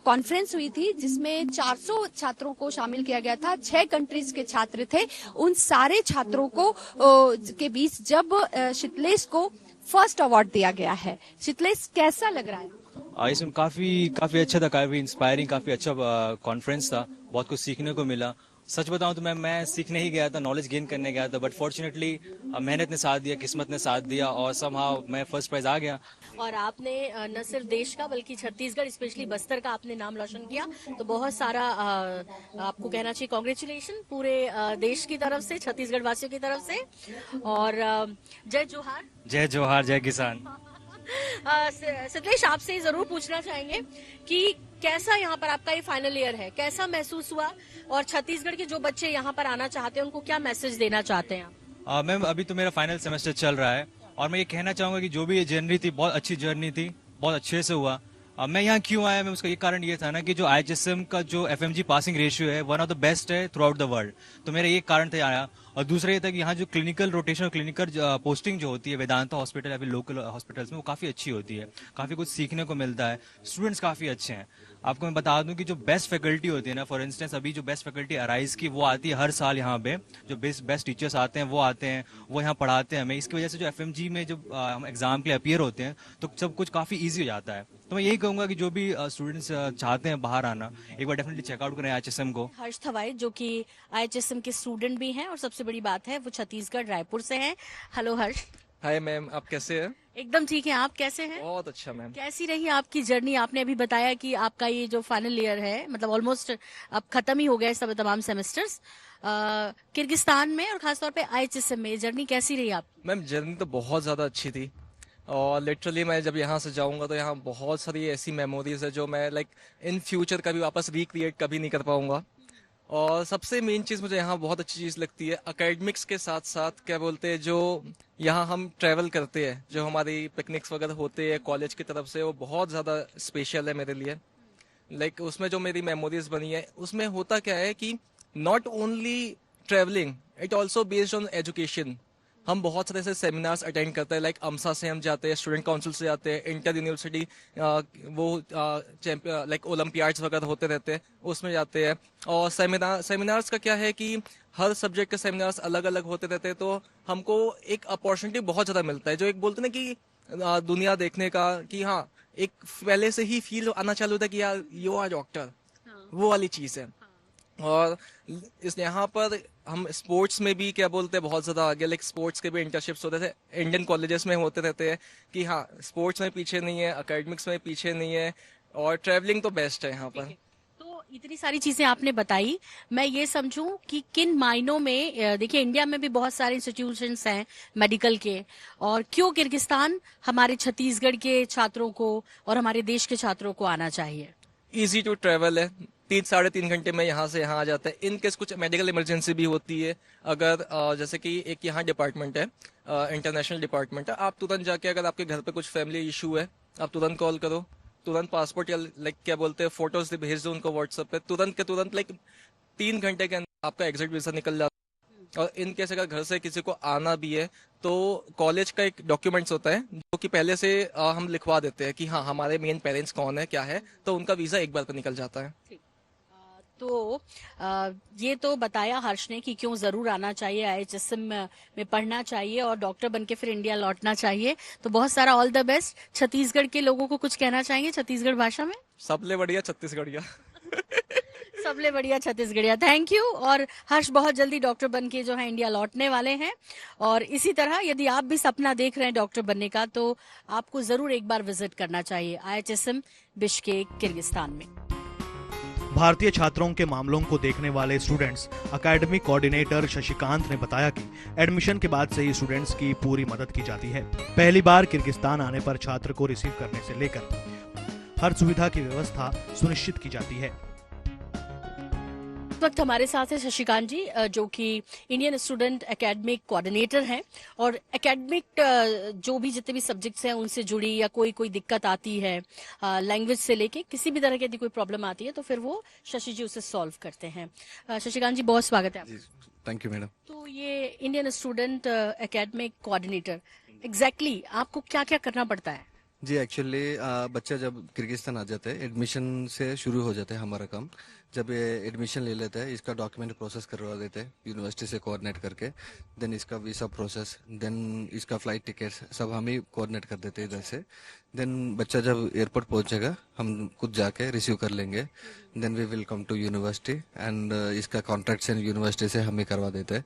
Speaker 4: कॉन्फ्रेंस हुई थी जिसमें 400 छात्रों को शामिल किया गया था। 6 कंट्रीज के छात्र थे। उन सारे छात्रों को के बीच जब शीतलेश को फर्स्ट अवार्ड दिया गया है। शीतलेश, कैसा लग रहा है?
Speaker 21: इसमें काफी अच्छा था, काफी इंस्पायरिंग, काफी अच्छा कॉन्फ्रेंस था, बहुत कुछ सीखने को मिला। सच बताऊं तो मैं सीखने ही गया था, नॉलेज गेन करने गया था, बट फॉर्चुनेटली मेहनत ने साथ दिया, किस्मत ने साथ दिया और समहाउ मैं फर्स्ट प्राइज आ गया।
Speaker 12: और आपने न सिर्फ देश का बल्कि छत्तीसगढ़, स्पेशली बस्तर का आपने नाम रोशन किया, तो बहुत सारा आपको कहना चाहिए कांग्रेचुलेशन पूरे देश की तरफ से, छत्तीसगढ़ वासियों की तरफ से। और जय जोहार।
Speaker 21: जय जोहार, जय किसान।
Speaker 12: शीतलेश, आपसे जरूर पूछना चाहेंगे कि कैसा यहाँ पर आपका ये फाइनल ईयर है, कैसा महसूस हुआ और छत्तीसगढ़ के जो बच्चे यहाँ पर आना चाहते हैं उनको क्या मैसेज देना चाहते हैं आप?
Speaker 21: मैम, अभी तो मेरा फाइनल सेमेस्टर चल रहा है और मैं ये कहना चाहूंगा कि जो भी ये जर्नी थी, बहुत अच्छी जर्नी थी, बहुत अच्छे से हुआ। मैं यहाँ क्यों आया, मैं उसका ये कारण ये था ना कि जो IHSM का जो FMG पासिंग रेशियो है, वन ऑफ द बेस्ट है थ्रू आउट द वर्ल्ड। तो मेरा ये कारण था आया। और दूसरा ये था कि यहाँ जो क्लिनिकल रोटेशन, क्लिनिकल पोस्टिंग जो होती है वेदांता हॉस्पिटल या फिर लोकल हॉस्पिटल्स में, वो काफी अच्छी होती है, काफी कुछ सीखने को मिलता है, स्टूडेंट्स काफी अच्छे हैं। आपको मैं बता दूं कि जो बेस्ट फैकल्टी होती है ना, फॉर इंस्टेंस अभी जो बेस्ट फैकल्टी अराइज की वो आती है हर साल यहाँ पे, जो बेस्ट टीचर्स आते हैं वो आते हैं, वो यहाँ पढ़ाते हैं हमें। इसकी वजह से जो FMG में जब हम एग्जाम के लिए अपीयर होते हैं तो सब कुछ काफी ईजी हो जाता है। तो मैं यही कहूंगा कि जो भी स्टूडेंट्स चाहते हैं बाहर आना, एक बार डेफिनेटली चेकआउट करें IHSM को।
Speaker 12: हर्ष थवाई, जो कि IHSM के स्टूडेंट भी हैं और सबसे बड़ी बात है वो छत्तीसगढ़ रायपुर से हैं। हेलो हर्ष।
Speaker 22: हाय मैम, आप कैसे हैं?
Speaker 12: एकदम ठीक है, आप कैसे हैं?
Speaker 22: बहुत अच्छा मैम।
Speaker 12: कैसी रही आपकी जर्नी? आपने अभी बताया कि आपका ये जो फाइनल ईयर है, मतलब ऑलमोस्ट अब खत्म ही हो गया सब तमाम सेमेस्टर्स, किर्गिस्तान में और खासतौर पे IHSM में जर्नी कैसी रही आप?
Speaker 22: मैम, जर्नी तो बहुत ज़्यादा अच्छी थी और लिटरली मैं जब यहाँ से जाऊँगा तो यहाँ बहुत सारी ऐसी मेमोरीज है जो मैं इन फ्यूचर कभी वापस रिक्रिएट कभी नहीं कर पाऊँगा। और सबसे मेन चीज़ मुझे यहाँ बहुत अच्छी चीज़ लगती है, एकेडमिक्स के साथ साथ क्या बोलते हैं, जो यहाँ हम ट्रैवल करते हैं, जो हमारी पिकनिक्स वगैरह होते हैं कॉलेज की तरफ से, वो बहुत ज़्यादा स्पेशल है मेरे लिए। उसमें जो मेरी मेमोरीज बनी है, उसमें होता क्या है कि not only travelling, it also based on education. हम बहुत सारे ऐसे सेमिनार्स अटेंड करते हैं, अमसा से हम जाते हैं, स्टूडेंट काउंसिल से जाते हैं, इंटर यूनिवर्सिटी ओलंपियाड्स वगैरह होते रहते हैं, उसमें जाते हैं। और सेमिनार्स का क्या है कि हर सब्जेक्ट के सेमिनार्स अलग अलग होते रहते हैं, तो हमको एक अपॉर्चुनिटी बहुत ज़्यादा मिलता है, जो एक बोलते ना कि दुनिया देखने का, कि हाँ एक पहले से ही फील आना चालू होता है कि यार यू आर डॉक्टर, वो वाली चीज़ है। और इस यहाँ पर हम स्पोर्ट्स में भी क्या बोलते हैं बहुत ज़्यादा आगे, स्पोर्ट्स के भी इंटर्नशिप्स होते थे, इंडियन कॉलेजेस में होते रहते हैं कि हाँ स्पोर्ट्स में पीछे नहीं है, एकेडमिक्स में पीछे नहीं है, और ट्रैवलिंग तो बेस्ट है यहाँ पर।
Speaker 12: तो इतनी सारी चीजें आपने बताई, मैं ये समझूं कि किन मायनों में, देखिए इंडिया में भी बहुत सारे इंस्टीट्यूशंस हैं मेडिकल के, और क्यों किर्गिस्तान हमारे छत्तीसगढ़ के छात्रों को और हमारे देश के छात्रों को आना चाहिए?
Speaker 22: ईजी टू ट्रैवल है, 3-3.5 घंटे में यहाँ से यहाँ आ जाता है। इन केस कुछ मेडिकल इमरजेंसी भी होती है, अगर जैसे कि एक यहाँ डिपार्टमेंट है, इंटरनेशनल डिपार्टमेंट है, आप तुरंत जाके अगर आपके घर पे कुछ फैमिली इशू है, आप तुरंत कॉल करो, तुरंत पासपोर्ट या लाइक क्या बोलते हैं फोटोज भेज दो उनको व्हाट्सएप पे, तुरंत के तुरंत लाइक 3 घंटे के अंदर आपका एग्जिट वीजा निकल जाता है। और इन केस अगर घर से किसी को आना भी है तो कॉलेज का एक डॉक्यूमेंट्स होता है जो कि पहले से हम लिखवा देते हैं कि हाँ हमारे मेन पेरेंट्स कौन है क्या है, तो उनका वीजा एक बार पे निकल जाता है।
Speaker 12: तो ये तो बताया हर्ष ने कि क्यों जरूर आना चाहिए, IHSM में पढ़ना चाहिए और डॉक्टर बनके फिर इंडिया लौटना चाहिए। तो बहुत सारा ऑल द बेस्ट। छत्तीसगढ़ के लोगों को कुछ कहना चाहेंगे छत्तीसगढ़ भाषा में?
Speaker 22: सबले बढ़िया छत्तीसगढ़िया।
Speaker 12: सबले बढ़िया छत्तीसगढ़िया। Thank you. और हर्ष बहुत जल्दी डॉक्टर बन के जो है इंडिया लौटने वाले हैं। और इसी तरह यदि आप भी सपना देख रहे हैं डॉक्टर बनने का तो आपको जरूर एक बार विजिट करना चाहिए IHSM बिश्केक किर्गिस्तान में।
Speaker 2: भारतीय छात्रों के मामलों को देखने वाले स्टूडेंट्स एकेडमिक कोऑर्डिनेटर शशिकांत ने बताया कि एडमिशन के बाद से ही स्टूडेंट्स की पूरी मदद की जाती है। पहली बार किर्गिस्तान आने पर छात्र को रिसीव करने से लेकर हर सुविधा की व्यवस्था सुनिश्चित की जाती है।
Speaker 12: इस वक्त हमारे साथ है शशिकांत जी जो कि इंडियन स्टूडेंट एकेडमिक कोऑर्डिनेटर हैं और एकेडमिक जो भी जितने भी सब्जेक्ट्स हैं उनसे जुड़ी या कोई दिक्कत आती है लैंग्वेज से लेके किसी भी तरह की यदि कोई प्रॉब्लम आती है तो फिर वो शशि जी उसे सॉल्व करते हैं। शशिकांत जी बहुत स्वागत है आपका।
Speaker 1: Thank you madam.
Speaker 12: तो ये Indian student academic coordinator exactly आपको क्या क्या करना पड़ता है?
Speaker 1: जी एक्चुअली बच्चा जब किर्गिस्तान आ जाता है एडमिशन से शुरू हो जाता है हमारा काम। जब ये एडमिशन ले लेता है इसका डॉक्यूमेंट प्रोसेस करवा देते हैं यूनिवर्सिटी से कोऑर्डिनेट करके, देन इसका वीसा प्रोसेस, देन इसका फ्लाइट टिकट सब हम ही कोऑर्डिनेट कर देते हैं इधर से। देन बच्चा जब एयरपोर्ट पहुंचेगा हम खुद जाके रिसीव कर लेंगे, then we will come to university and इसका कॉन्ट्रैक्ट यूनिवर्सिटी से हम ही करवा देते हैं।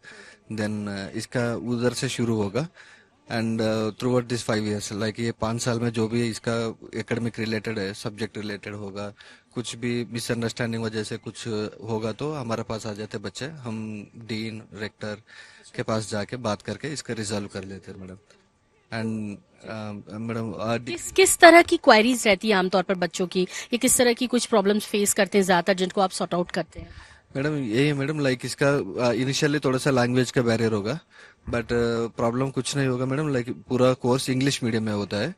Speaker 1: देन इसका उधर से शुरू होगा and through out this 5 years like ये 5 साल में जो भी इसका एकेडमिक रिलेटेड है सब्जेक्ट रिलेटेड होगा, कुछ भी मिसअंडरस्टैंडिंग वजह से कुछ होगा तो हमारे पास आ जाते बच्चे, हम डीन रेक्टर के पास जाके बात करके इसका रिजॉल्व कर लेते हैं मैडम। एंड मैडम
Speaker 12: किस तरह की क्वेरीज रहती है आमतौर पर बच्चों की, ये किस तरह की कुछ प्रॉब्लम्स फेस करते हैं ज्यादातर जिनको आप सॉर्ट आउट करते हैं?
Speaker 1: मैडम यही है मैडम, लाइक इसका इनिशियली थोड़ा सा लैंग्वेज का बैरियर होगा बट प्रॉब्लम कुछ नहीं होगा मैडम। लाइक पूरा कोर्स इंग्लिश मीडियम में होता है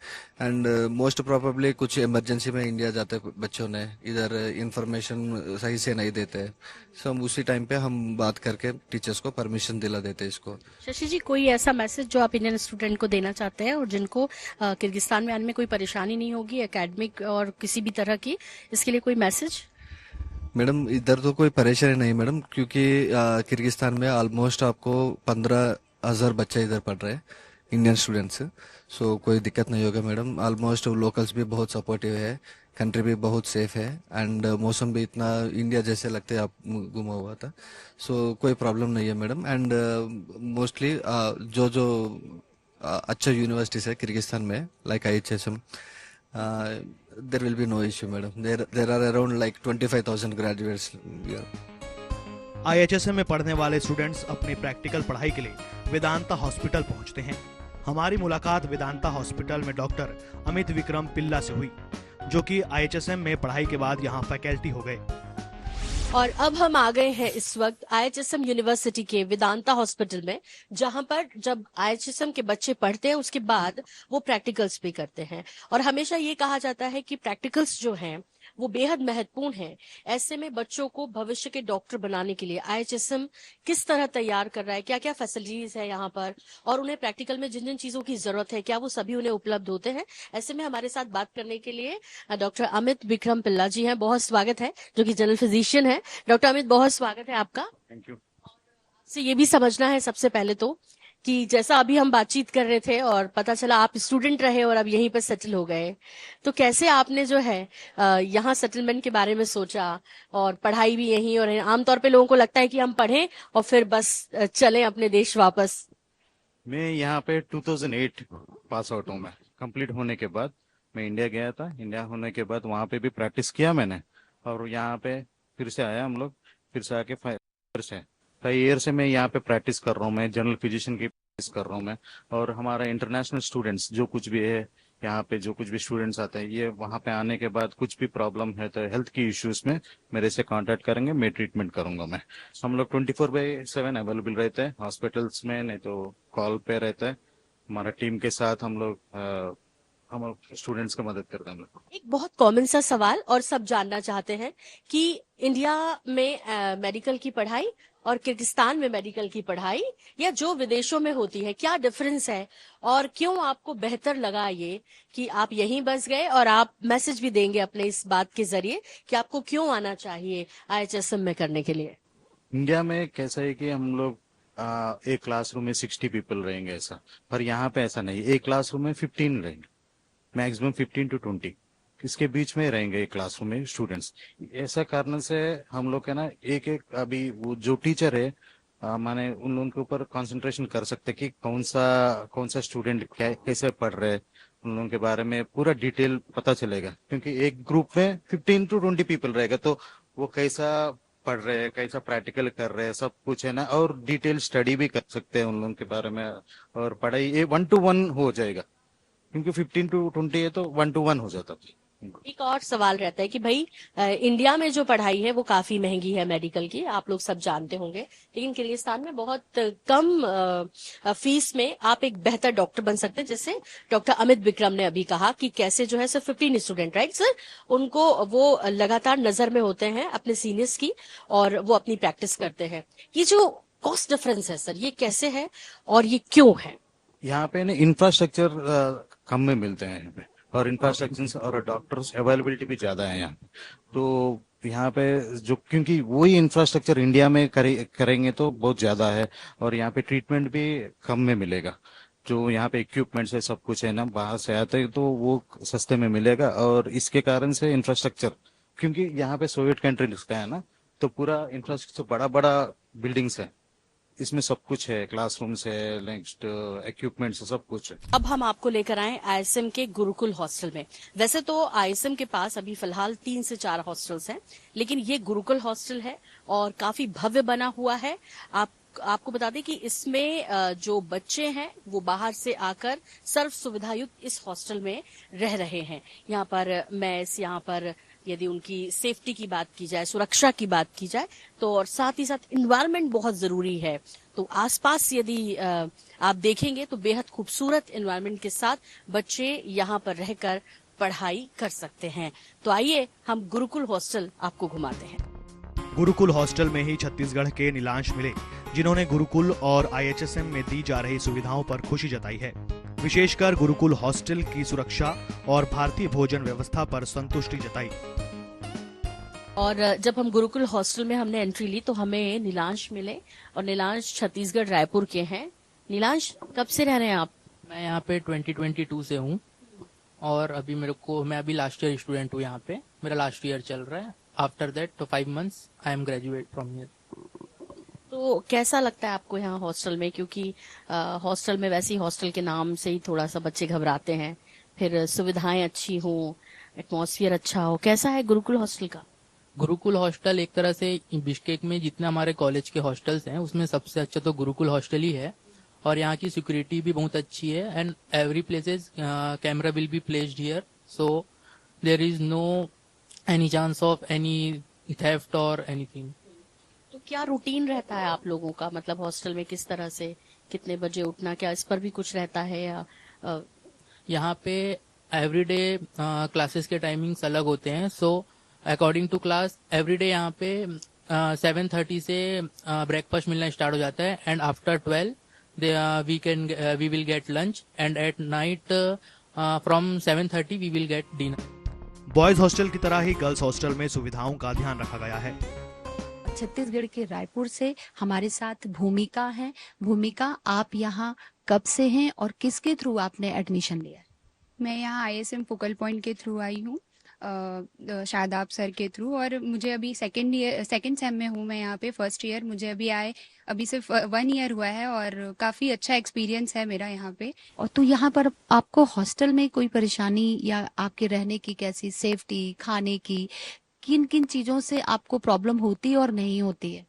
Speaker 1: एंड मोस्ट प्रोबेबली कुछ इमरजेंसी में इंडिया जाते बच्चों ने इधर इंफॉर्मेशन सही से नहीं देते, सो हम उसी टाइम पे हम बात करके टीचर्स को परमिशन दिला देते हैं इसको।
Speaker 12: शशि जी कोई ऐसा मैसेज जो आप इंडियन स्टूडेंट को देना चाहते हैं और जिनको किर्गिस्तान में आने में कोई परेशानी नहीं होगी एकेडमिक और किसी भी तरह की, इसके लिए कोई मैसेज?
Speaker 1: मैडम इधर तो कोई परेशानी नहीं मैडम, क्योंकि किर्गिस्तान में ऑलमोस्ट आपको 15,000 बच्चे इधर पढ़ रहे हैं इंडियन स्टूडेंट्स, सो कोई दिक्कत नहीं होगा मैडम। ऑलमोस्ट लोकल्स भी बहुत सपोर्टिव है, कंट्री भी बहुत सेफ है एंड मौसम भी इतना इंडिया जैसे लगते हैं, आप घुमा हुआ था, सो कोई प्रॉब्लम नहीं है मैडम। एंड मोस्टली जो अच्छा यूनिवर्सिटीज है किर्गिस्तान में like IHSM, there will be no issue madam. There are around like 25,000 graduates here.
Speaker 2: IHSM में पढ़ने वाले स्टूडेंट्स अपनी प्रैक्टिकल पढ़ाई के लिए वेदांता हॉस्पिटल पहुंचते हैं। हमारी मुलाकात वेदांता हॉस्पिटल में डॉक्टर अमित विक्रम पिल्ला से हुई जो कि IHSM में पढ़ाई के बाद यहाँ फैकल्टी हो गए।
Speaker 12: और अब हम आ गए हैं इस वक्त IHSM यूनिवर्सिटी के वेदांता हॉस्पिटल में, जहां पर जब IHSM के बच्चे पढ़ते हैं उसके बाद वो प्रैक्टिकल्स भी करते हैं। और हमेशा ये कहा जाता है कि प्रैक्टिकल्स जो हैं वो बेहद महत्वपूर्ण है। ऐसे में बच्चों को भविष्य के डॉक्टर बनाने के लिए IHSM किस तरह तैयार कर रहा है, क्या क्या फैसिलिटीज है यहाँ पर और उन्हें प्रैक्टिकल में जिन जिन चीजों की जरूरत है क्या वो सभी उन्हें उपलब्ध होते हैं। ऐसे में हमारे साथ बात करने के लिए डॉक्टर अमित विक्रम पिल्ला जी हैं, बहुत स्वागत है, जो कि जनरल फिजिशियन है। डॉक्टर अमित बहुत स्वागत है आपका।
Speaker 1: Thank you.
Speaker 12: से ये भी समझना है सबसे पहले तो कि जैसा अभी हम बातचीत कर रहे थे और पता चला आप स्टूडेंट रहे और अब यहीं पर सेटल हो गए, तो कैसे आपने जो है यहाँ सेटलमेंट के बारे में सोचा और पढ़ाई भी यहीं, और आमतौर पे लोगों को लगता है कि हम पढ़ें और फिर बस चलें अपने देश वापस।
Speaker 5: मैं यहाँ पे 2008 पास आउट हूँ। मैं कंप्लीट होने के बाद मैं इंडिया गया था, इंडिया होने के बाद वहाँ पे भी प्रैक्टिस किया मैंने और यहाँ पे फिर से आया, हम लोग फिर से आके 5 ईयर से मैं यहाँ पे प्रैक्टिस कर रहा हूँ। मैं जनरल फिजिशियन की प्रैक्टिस कर रहा हूँ मैं, और हमारा इंटरनेशनल स्टूडेंट्स जो कुछ भी है यहाँ पे, जो कुछ भी स्टूडेंट्स आते हैं, ये वहाँ पे आने के बाद कुछ भी प्रॉब्लम है तो हेल्थ की इश्यूज में मेरे से कांटेक्ट करेंगे, मैं ट्रीटमेंट करूंगा। मैं हम लोग 24/7 अवेलेबल रहते हैं हॉस्पिटल्स में, नहीं तो कॉल पे रहते हैं। हमारा टीम के साथ हम लोग हम स्टूडेंट्स का मदद करते हैं हम लोग।
Speaker 12: एक बहुत कॉमन सा सवाल और सब जानना चाहते हैं कि इंडिया में मेडिकल की पढ़ाई और किर्गिस्तान में मेडिकल की पढ़ाई या जो विदेशों में होती है, क्या डिफरेंस है और क्यों आपको बेहतर लगा ये कि आप यहीं बस गए, और आप मैसेज भी देंगे अपने इस बात के जरिए कि आपको क्यों आना चाहिए IHSM में करने के लिए।
Speaker 5: इंडिया में कैसा है कि हम लोग एक क्लासरूम में 60 पीपल रहेंगे ऐसा, पर यहाँ पे ऐसा नहीं, एक क्लासरूम में 15 रहेंगे, मैक्सिमम 15 to 20 इसके बीच में रहेंगे एक क्लासरूम में स्टूडेंट्स। ऐसा कारण से हम लोग है ना एक एक अभी वो जो टीचर है माने उन लोगों के ऊपर कंसंट्रेशन कर सकते कि कौन सा स्टूडेंट कैसे पढ़ रहे हैं, उन लोगों के बारे में पूरा डिटेल पता चलेगा, क्योंकि एक ग्रुप में 15 to 20 पीपल रहेगा, तो वो कैसा पढ़ रहे हैं, कैसा प्रैक्टिकल कर रहे हैं, सब कुछ है ना, और डिटेल स्टडी भी कर सकते हैं उन लोगों के बारे में, और पढ़ाई ये 1-to-1 हो जाएगा, क्योंकि 15 to 20 है तो 1-to-1 हो जाता है।
Speaker 12: एक और सवाल रहता है कि भाई इंडिया में जो पढ़ाई है वो काफी महंगी है मेडिकल की, आप लोग सब जानते होंगे, लेकिन किर्गिस्तान में बहुत कम फीस में आप एक बेहतर डॉक्टर बन सकते हैं। जैसे डॉक्टर अमित विक्रम ने अभी कहा कि कैसे जो है सिर्फ 15 स्टूडेंट, राइट सर, उनको वो लगातार नजर में होते हैं अपने सीनियर्स की और वो अपनी प्रैक्टिस करते हैं। ये जो कॉस्ट डिफरेंस है सर, ये कैसे है और ये क्यों है?
Speaker 5: यहाँ पे ना इंफ्रास्ट्रक्चर कम में मिलते हैं यहाँ पे, और इंफ्रास्ट्रक्चर और डॉक्टर्स अवेलेबिलिटी भी ज्यादा है यहाँ पे, तो यहाँ पे जो क्योंकि वही इंफ्रास्ट्रक्चर इंडिया में करेंगे तो बहुत ज्यादा है, और यहाँ पे ट्रीटमेंट भी कम में मिलेगा। जो यहाँ पे इक्विपमेंट्स है, सब कुछ है ना, बाहर से आते हैं तो वो सस्ते में मिलेगा, और इसके कारण से इंफ्रास्ट्रक्चर, क्योंकि यहाँ पे सोवियत कंट्रीज का है ना, तो पूरा इंफ्रास्ट्रक्चर बड़ा बड़ा बिल्डिंग्स है, इसमें सब कुछ है, क्लासरूम्स है, नेक्स्ट इक्विपमेंट्स है, सब कुछ है।
Speaker 12: अब हम आपको लेकर आए ISM के गुरुकुल हॉस्टल में। वैसे तो ISM के पास अभी फिलहाल 3 से 4 हॉस्टल्स हैं, लेकिन ये गुरुकुल हॉस्टल है और काफी भव्य बना हुआ है। आपको बता दें कि इसमें जो बच्चे हैं वो बाहर से आकर सर्व सुविधा युक्त इस हॉस्टल में रह रहे हैं। यहाँ पर मैस, यहाँ पर यदि उनकी सेफ्टी की बात की जाए, सुरक्षा की बात की जाए, तो और साथ ही साथ इन्वायरमेंट बहुत जरूरी है। तो आसपास यदि आप देखेंगे तो बेहद खूबसूरत इन्वायरमेंट के साथ बच्चे यहाँ पर रहकर पढ़ाई कर सकते हैं। तो आइए हम गुरुकुल हॉस्टल आपको घुमाते हैं।
Speaker 2: गुरुकुल हॉस्टल में ही छत्तीसगढ़ के नीलांश मिले, जिन्होंने गुरुकुल और IHSM में दी जा रही सुविधाओं पर खुशी जताई है। विशेषकर गुरुकुल हॉस्टल की सुरक्षा और भारतीय भोजन व्यवस्था पर संतुष्टि जताई।
Speaker 12: और जब हम गुरुकुल हॉस्टल में हमने एंट्री ली तो हमें नीलांश मिले, और नीलांश छत्तीसगढ़ रायपुर के हैं। नीलांश, कब से रह रहे हैं आप?
Speaker 3: मैं यहाँ पे 2022 से हूँ, और अभी मैं अभी लास्ट ईयर स्टूडेंट हूँ यहाँ पे, मेरा लास्ट ईयर चल रहा है। आफ्टर दैट तो 5 months I am graduate from here.
Speaker 12: तो कैसा लगता है आपको यहाँ हॉस्टल में? क्योंकि हॉस्टल में वैसे ही हॉस्टल के नाम से ही थोड़ा सा बच्चे घबराते हैं, फिर सुविधाएं अच्छी हो, एटमॉस्फेयर अच्छा हो, कैसा है गुरुकुल हॉस्टल का?
Speaker 3: गुरुकुल हॉस्टल एक तरह से बिश्केक में जितने हमारे कॉलेज के हॉस्टल्स हैं उसमें सबसे अच्छा तो गुरुकुल हॉस्टल ही है, और यहाँ की सिक्योरिटी भी बहुत अच्छी है, and every places camera will be placed here, so there is no any chance of any theft और एनीथिंग।
Speaker 12: तो क्या रूटीन रहता है आप लोगों का, मतलब हॉस्टल में किस तरह से, कितने बजे उठना, क्या इस पर भी कुछ रहता है? या
Speaker 3: यहाँ पे एवरीडे क्लासेस के टाइमिंग्स अलग होते हैं, so according to class everyday यहाँ पे 7:30 से ब्रेकफास्ट मिलना स्टार्ट हो जाता है, and after 12 we will get lunch, and at night from 7:30 we will get dinner.
Speaker 2: Boys hostel की तरह ही गर्ल्स हॉस्टल में सुविधाओं का ध्यान रखा गया है।
Speaker 6: छत्तीसगढ़ के रायपुर से हमारे साथ भूमिका है। भूमिका, आप यहाँ कब से हैं और किसके थ्रू आपने एडमिशन लिया?
Speaker 23: मैं यहाँ ISM फोकल पॉइंट के थ्रू आई हूँ, शादाब सर के थ्रू, और मुझे अभी सेकेंड सेम में हूँ मैं यहाँ पे। फर्स्ट ईयर मुझे अभी सिर्फ 1 ईयर हुआ है, और काफ़ी अच्छा एक्सपीरियंस है मेरा यहाँ पे।
Speaker 6: और तो यहाँ पर आपको हॉस्टल में कोई परेशानी या आपके रहने की कैसी, सेफ्टी, खाने की, किन किन चीज़ों से आपको प्रॉब्लम होती है और नहीं होती है?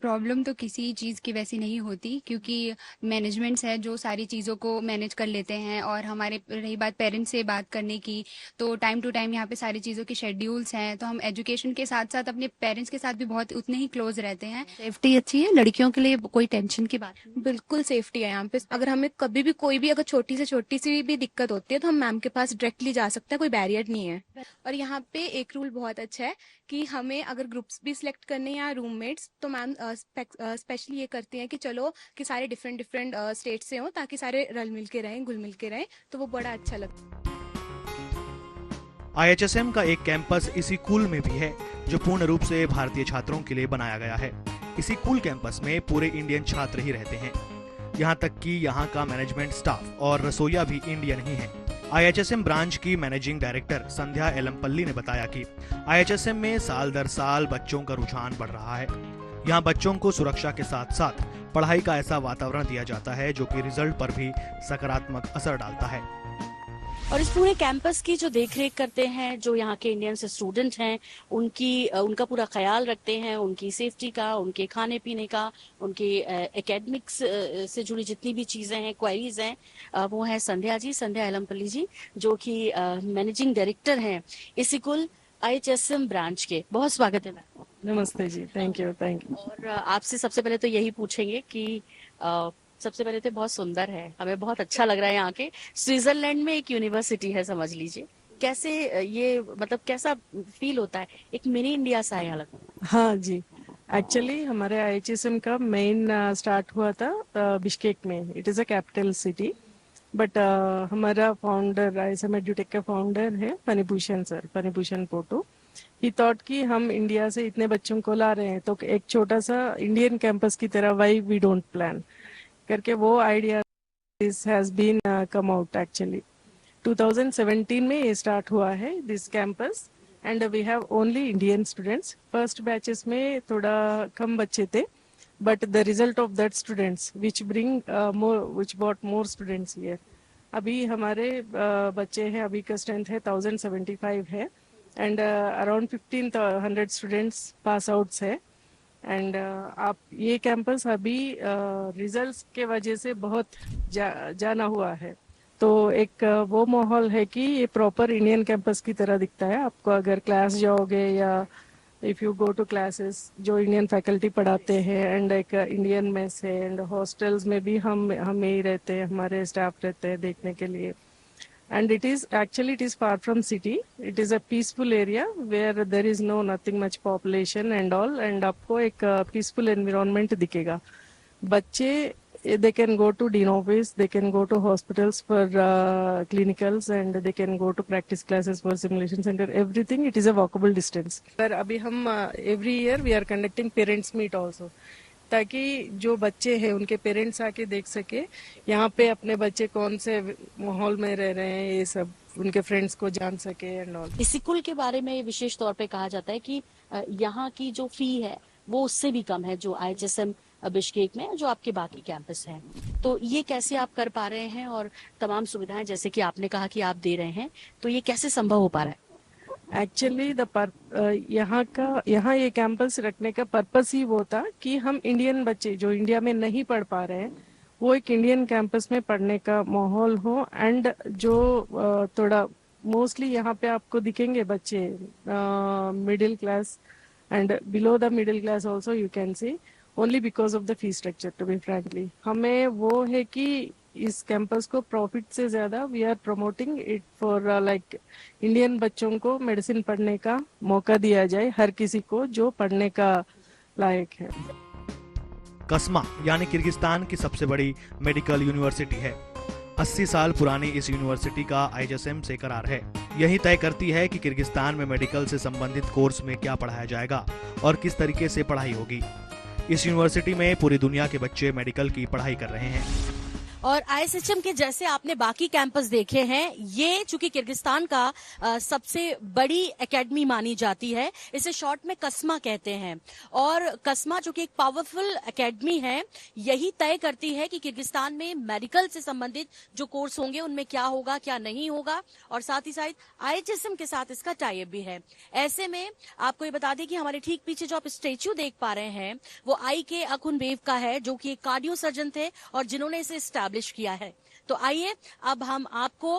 Speaker 23: प्रॉब्लम तो किसी चीज़ की वैसी नहीं होती, क्योंकि मैनेजमेंट्स है जो सारी चीज़ों को मैनेज कर लेते हैं। और हमारे रही बात पेरेंट्स से बात करने की, तो टाइम टू टाइम यहाँ पे सारी चीज़ों की शेड्यूल्स हैं, तो हम एजुकेशन के साथ साथ अपने पेरेंट्स के साथ भी बहुत उतने ही क्लोज रहते हैं।
Speaker 7: सेफ्टी अच्छी है, लड़कियों के लिए कोई टेंशन की बात नहीं?
Speaker 11: बिल्कुल सेफ्टी है यहाँ पे। अगर हमें कभी भी कोई भी अगर छोटी से छोटी सी भी दिक्कत होती है तो हम मैम के पास डायरेक्टली जा सकते हैं, कोई बैरियर नहीं है। और यहाँ पे एक रूल बहुत अच्छा है कि हमें अगर ग्रुप्स भी सिलेक्ट करने या रूममेट्स, तो मैम स्पेशली ये करती हैं कि चलो कि सारे डिफरेंट स्टेट से हों, ताकि सारे रल मिल के रहें, घुल मिल के रहें, तो वो बड़ा अच्छा लगता है।
Speaker 2: IHSM का एक कैंपस इसी कूल में भी है, जो पूर्ण रूप से भारतीय छात्रों के लिए बनाया गया है। इसी कूल कैंपस में पूरे इंडियन छात्र ही रहते हैं। यहाँ तक कि यहाँ का मैनेजमेंट स्टाफ और रसोइया भी इंडियन ही है। IHSM ब्रांच की मैनेजिंग डायरेक्टर संध्या एलमपल्ली ने बताया कि IHSM में साल दर साल बच्चों का रुझान बढ़ रहा है। यहाँ बच्चों को सुरक्षा के साथ साथ पढ़ाई का ऐसा वातावरण दिया जाता है जो कि रिजल्ट पर भी सकारात्मक असर डालता है।
Speaker 12: और इस पूरे कैंपस की जो देखरेख करते हैं, जो यहाँ के इंडियन स्टूडेंट हैं, उनका पूरा ख्याल रखते हैं, उनकी सेफ्टी का, उनके खाने पीने का, उनके एकेडमिक्स से जुड़ी जितनी भी चीज़ें हैं, क्वेरीज हैं, वो है संध्या एलमपल्ली जी, जो कि मैनेजिंग डायरेक्टर हैं इसिकुल IHSM ब्रांच के। बहुत स्वागत है मैम।
Speaker 13: नमस्ते जी, थैंक यू।
Speaker 12: और आपसे सबसे पहले तो यही पूछेंगे कि सबसे पहले तो बहुत सुंदर है, हमें बहुत अच्छा लग रहा है। यहाँ के स्विट्जरलैंड में एक यूनिवर्सिटी है, समझ लीजिए। कैसे ये मतलब कैसा फील होता है, एक मिनी इंडिया सा है अलग?
Speaker 13: हाँ जी, एक्चुअली हमारे IHSM का मेन स्टार्ट हुआ था बिश्केक में। It is a capital city, but हमारा फाउंडर IHSM एडुटेक का फाउंडर है फणिभूषण पोटो। ही थॉट कि हम इंडिया से इतने बच्चों को ला रहे हैं, तो एक छोटा सा इंडियन कैंपस की तरह वाई वी डोंट प्लान करके वो idea this has been come out. Actually 2017 में ये स्टार्ट हुआ है this campus, and we have only Indian students. First batches में थोड़ा कम बच्चे थे, but the result of that students which bought more students here. अभी हमारे बच्चे हैं, अभी का स्ट्रेंथ है 1075 है, and around 1500 students pass outs है। एंड आप ये कैंपस अभी रिजल्ट्स के वजह से बहुत जाना हुआ है, तो एक वो माहौल है कि ये प्रॉपर इंडियन कैंपस की तरह दिखता है आपको। अगर क्लास जाओगे या if you go to classes, जो इंडियन फैकल्टी पढ़ाते हैं, एंड एक इंडियन मेस है, एंड हॉस्टल्स में भी हम ही रहते हैं, हमारे स्टाफ रहते हैं देखने के लिए। And it is far from city. It is a peaceful area where there is nothing much population and all, and आपको एक peaceful environment दिखेगा। बच्चे they can go to dean office, they can go to hospitals for clinicals, and they can go to practice classes for simulation center. Everything it is a walkable distance. पर अभी हम every year we are conducting parents meet also, ताकि जो बच्चे हैं उनके parents आके देख सके यहाँ पे अपने बच्चे कौन से माहौल में रह रहे हैं, ये सब उनके फ्रेंड्स को जान सके एंड ऑल।
Speaker 12: इसिकुल के बारे में विशेष तौर पे कहा जाता है कि यहाँ की जो फी है वो उससे भी कम है जो IHSM बिश्केक में, जो आपके बाकी कैंपस हैं। तो ये कैसे आप कर पा रहे हैं, और तमाम सुविधाएं जैसे कि आपने कहा कि आप दे रहे हैं, तो ये कैसे संभव हो पा रहा है?
Speaker 13: एक्चुअली यहाँ ये कैंपस रखने का पर्पस ही वो था कि हम इंडियन बच्चे जो इंडिया में नहीं पढ़ पा रहे हैं, वो एक इंडियन कैंपस में पढ़ने का माहौल हो। एंड जो थोड़ा मोस्टली यहाँ पे आपको दिखेंगे बच्चे middle class and below the middle class also you can see, only because of the fee structure. To be frankly, हमें वो है कि इस कैंपस को प्रॉफिट से ज्यादा we are promoting it for like Indian बच्चों को मेडिसिन पढ़ने का मौका दिया जाए, हर किसी को जो पढ़ने का लायक है।
Speaker 2: कस्मा यानी किर्गिस्तान की सबसे बड़ी मेडिकल यूनिवर्सिटी है। 80 साल पुरानी इस यूनिवर्सिटी का IHSM से करार है। यही तय करती है कि किर्गिस्तान में मेडिकल से संबंधित कोर्स में क्या पढ़ाया जाएगा और किस तरीके से पढ़ाई होगी। इस यूनिवर्सिटी में पूरी दुनिया के बच्चे मेडिकल की पढ़ाई कर रहे हैं।
Speaker 12: और आईएसएचएम के जैसे आपने बाकी कैंपस देखे हैं, ये चूंकि किर्गिस्तान का सबसे बड़ी एकेडमी मानी जाती है, इसे शॉर्ट में कस्मा कहते हैं। और कस्मा जो कि एक पावरफुल एकेडमी है, यही तय करती है कि किर्गिस्तान में मेडिकल से संबंधित जो कोर्स होंगे उनमें क्या होगा क्या नहीं होगा, और साथ ही साथ आईएचएसएम के साथ इसका टाई अप भी है। ऐसे में आपको ये बता दें कि हमारे ठीक पीछे जो आप स्टेच्यू देख पा रहे हैं वो आई के अखुनबेव का है, जो कि एक कार्डियो सर्जन थे और जिन्होंने इसे एस्टैब्लिश किया है। तो आइए अब हम आपको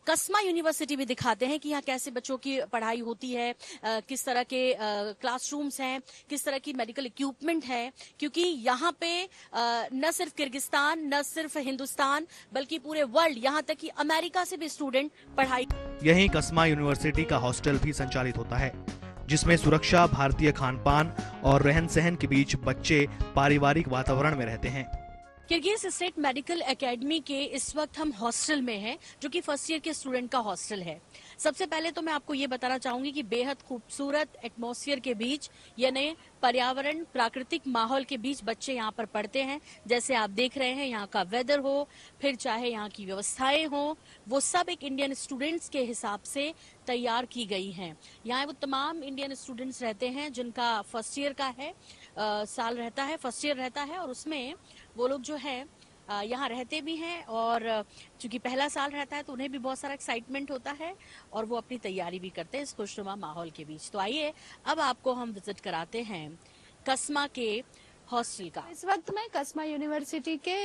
Speaker 12: कस्मा यूनिवर्सिटी भी दिखाते हैं कि यहाँ कैसे बच्चों की पढ़ाई होती है, किस तरह के क्लासरूम्स हैं, किस तरह की मेडिकल इक्विपमेंट है, क्योंकि यहाँ पे न सिर्फ किर्गिस्तान, न सिर्फ हिंदुस्तान, बल्कि पूरे वर्ल्ड, यहाँ तक कि अमेरिका से भी स्टूडेंट पढ़ाई।
Speaker 2: यहीं कस्मा यूनिवर्सिटी का हॉस्टल भी संचालित होता है, जिसमें सुरक्षा, भारतीय खान पान और रहन सहन के बीच बच्चे पारिवारिक वातावरण में रहते हैं।
Speaker 12: किर्गिज स्टेट मेडिकल एकेडमी के इस वक्त हम हॉस्टल में हैं, जो कि फर्स्ट ईयर के स्टूडेंट का हॉस्टल है। सबसे पहले तो मैं आपको ये बताना चाहूंगी कि बेहद खूबसूरत एटमॉस्फेयर के बीच, यानी पर्यावरण, प्राकृतिक माहौल के बीच बच्चे यहाँ पर पढ़ते हैं। जैसे आप देख रहे हैं, यहाँ का वेदर हो, फिर चाहे यहाँ की व्यवस्थाएं हो, वो सब एक इंडियन स्टूडेंट्स के हिसाब से तैयार की गई हैं। यहाँ वो तमाम इंडियन स्टूडेंट्स रहते हैं जिनका फर्स्ट ईयर का है साल रहता है, फर्स्ट ईयर रहता है, और उसमें वो लोग जो है यहाँ रहते भी हैं। और चूंकि पहला साल रहता है तो उन्हें भी बहुत सारा एक्साइटमेंट होता है और वो अपनी तैयारी भी करते हैं इस खुशनुमा माहौल के बीच। तो आइए अब आपको हम विजिट कराते हैं कस्मा के हॉस्टल का।
Speaker 6: इस वक्त मैं कस्मा यूनिवर्सिटी के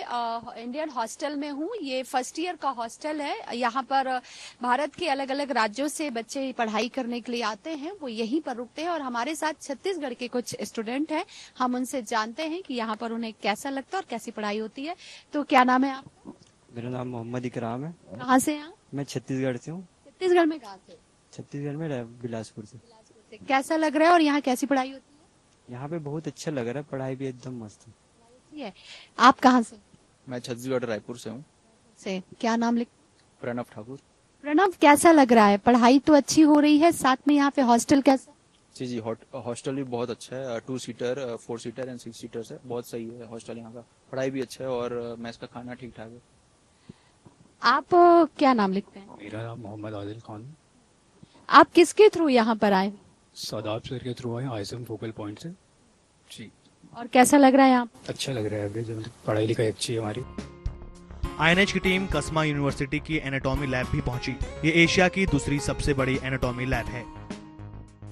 Speaker 6: इंडियन हॉस्टल में हूँ। ये फर्स्ट ईयर का हॉस्टल है। यहाँ पर भारत के अलग अलग राज्यों से बच्चे पढ़ाई करने के लिए आते हैं, वो यहीं पर रुकते हैं। और हमारे साथ छत्तीसगढ़ के कुछ स्टूडेंट हैं, हम उनसे जानते हैं कि यहाँ पर उन्हें कैसा लगता है और कैसी पढ़ाई होती है। तो क्या नाम है आपका?
Speaker 9: मेरा नाम मोहम्मद इकराम है।
Speaker 6: कहाँ से हैं?
Speaker 9: मैं छत्तीसगढ़ से हूँ।
Speaker 6: छत्तीसगढ़ में कहाँ से?
Speaker 9: छत्तीसगढ़ में बिलासपुर से।
Speaker 6: कैसा लग रहा है और यहाँ कैसी पढ़ाई होती है?
Speaker 9: यहाँ पे बहुत अच्छा लग रहा है, पढ़ाई भी एकदम मस्त
Speaker 6: है। आप कहाँ से?
Speaker 10: मैं छत्तीसगढ़ रायपुर से हूँ।
Speaker 6: से क्या नाम लिख?
Speaker 10: प्रणव ठाकुर।
Speaker 6: प्रणव, कैसा लग रहा है? पढ़ाई तो अच्छी हो रही है, साथ में यहाँ पे हॉस्टल कैसा?
Speaker 10: जी, हॉस्टल भी बहुत अच्छा है। 2 सीटर, 4 सीटर एंड 6 सीटर है। बहुत सही है हॉस्टल यहाँ का। पढ़ाई भी अच्छा है और मैस का खाना ठीक ठाक है।
Speaker 6: आप क्या नाम लिखते हैं?
Speaker 14: मेरा नाम मोहम्मद आदिल खान।
Speaker 6: आप किसके थ्रू यहाँ पर आए?
Speaker 14: शादाब सर के थ्रू आए, आईएसएम फोकल पॉइंट से। जी।
Speaker 6: और कैसा लग रहा है यहाँ?
Speaker 14: अच्छा लग रहा है, एवरेज पढ़ाई लिखाई अच्छी है हमारी।
Speaker 2: आईएनएच की टीम कस्मा यूनिवर्सिटी की एनाटॉमी लैब भी पहुंची। ये एशिया की दूसरी सबसे बड़ी एनाटॉमी लैब है।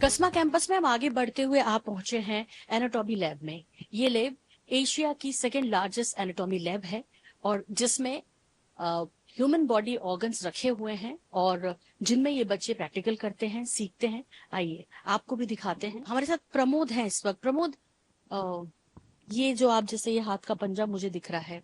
Speaker 12: कस्मा कैंपस में हम आगे बढ़ते हुए आप पहुंचे हैं एनाटॉमी लैब में। ये लैब एशिया की सेकेंड लार्जेस्ट एनाटॉमी लैब है और जिसमें ह्यूमन बॉडी ऑर्गन्स रखे हुए हैं और जिनमें ये बच्चे प्रैक्टिकल करते हैं, सीखते हैं। आइए आपको भी दिखाते हैं। हमारे साथ प्रमोद हैं इस वक्त। प्रमोद, ये जो आप जैसे ये हाथ का पंजा मुझे दिख रहा है,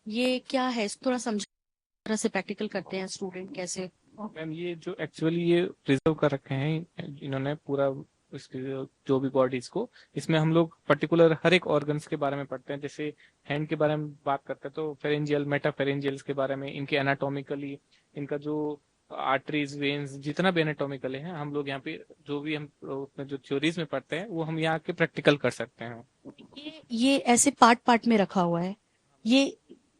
Speaker 12: ये क्या है? इसको थोड़ा समझ तरह से प्रैक्टिकल करते हैं स्टूडेंट कैसे?
Speaker 24: मैम, ये जो एक्चुअली ये प्रिजर्व कर रखे हैं इन्होंने पूरा इसके जो भी बॉडीज को, इसमें हम लोग पर्टिकुलर हर एक ऑर्गन्स के बारे में पढ़ते हैं। जैसे हैंड के बारे में बात करते हैं तो फेरेंजियल, मेटाफेरेंजियल्स के बारे में, इनके एनाटॉमिकली, इनका जो आर्टरीज, वेन्स, जितना भी एनाटॉमिकली है, हम लोग यहाँ पे जो भी हम उसमें जो थ्योरीज में पढ़ते हैं वो हम यहाँ के प्रैक्टिकल कर सकते हैं।
Speaker 12: ये ऐसे पार्ट पार्ट में रखा हुआ है।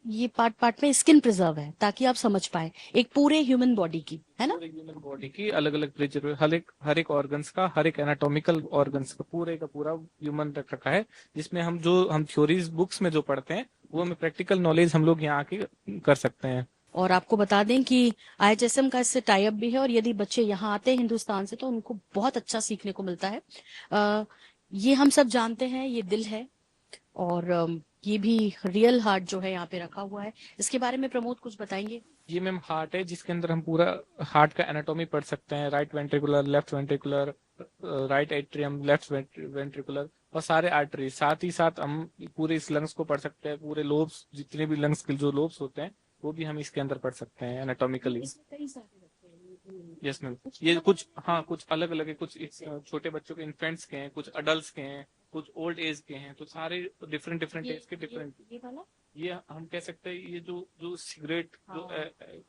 Speaker 12: ये पार्ट पार्ट में स्किन प्रिजर्व है ताकि आप समझ पाए एक पूरे ह्यूमन बॉडी की, है ना?
Speaker 24: ह्यूमन बॉडी की अलग अलग प्रिजर्व, हर एक ऑर्गन्स का, हर एक एनाटॉमिकल ऑर्गन्स का पूरा ह्यूमन रख रखा है, जिसमें हम थ्योरीज बुक्स में जो पढ़ते हैं वो हमें प्रैक्टिकल नॉलेज हम लोग यहाँ आके कर सकते हैं।
Speaker 12: और आपको बता दें कि आईएचएसएम का इससे टाई अप भी है और यदि बच्चे यहाँ आते हैं हिंदुस्तान से तो उनको बहुत अच्छा सीखने को मिलता है। ये हम सब जानते हैं, ये दिल है और ये भी रियल हार्ट जो है यहाँ पे रखा हुआ है। इसके बारे में प्रमोद कुछ बताएंगे?
Speaker 24: ये मैम हार्ट है जिसके अंदर हम पूरा हार्ट का एनाटॉमी पढ़ सकते हैं। Right ventricular, left ventricular, right atrium, left ventricular और सारे आर्टरी। साथ ही साथ हम पूरे इस लंग्स को पढ़ सकते हैं। पूरे लोब्स, जितने भी लंग्स के जो लोब्स होते हैं वो भी हम इसके अंदर पढ़ सकते हैं एनाटॉमिकली। यस मैम, ये कुछ कुछ अलग अलग है। कुछ छोटे बच्चों के, इन्फेंट्स के हैं, कुछ अडल्ट के हैं, कुछ ओल्ड एज के हैं, तो सारे डिफरेंट एज के डिफरेंट। ये हम कह सकते हैं ये जो सिगरेट जो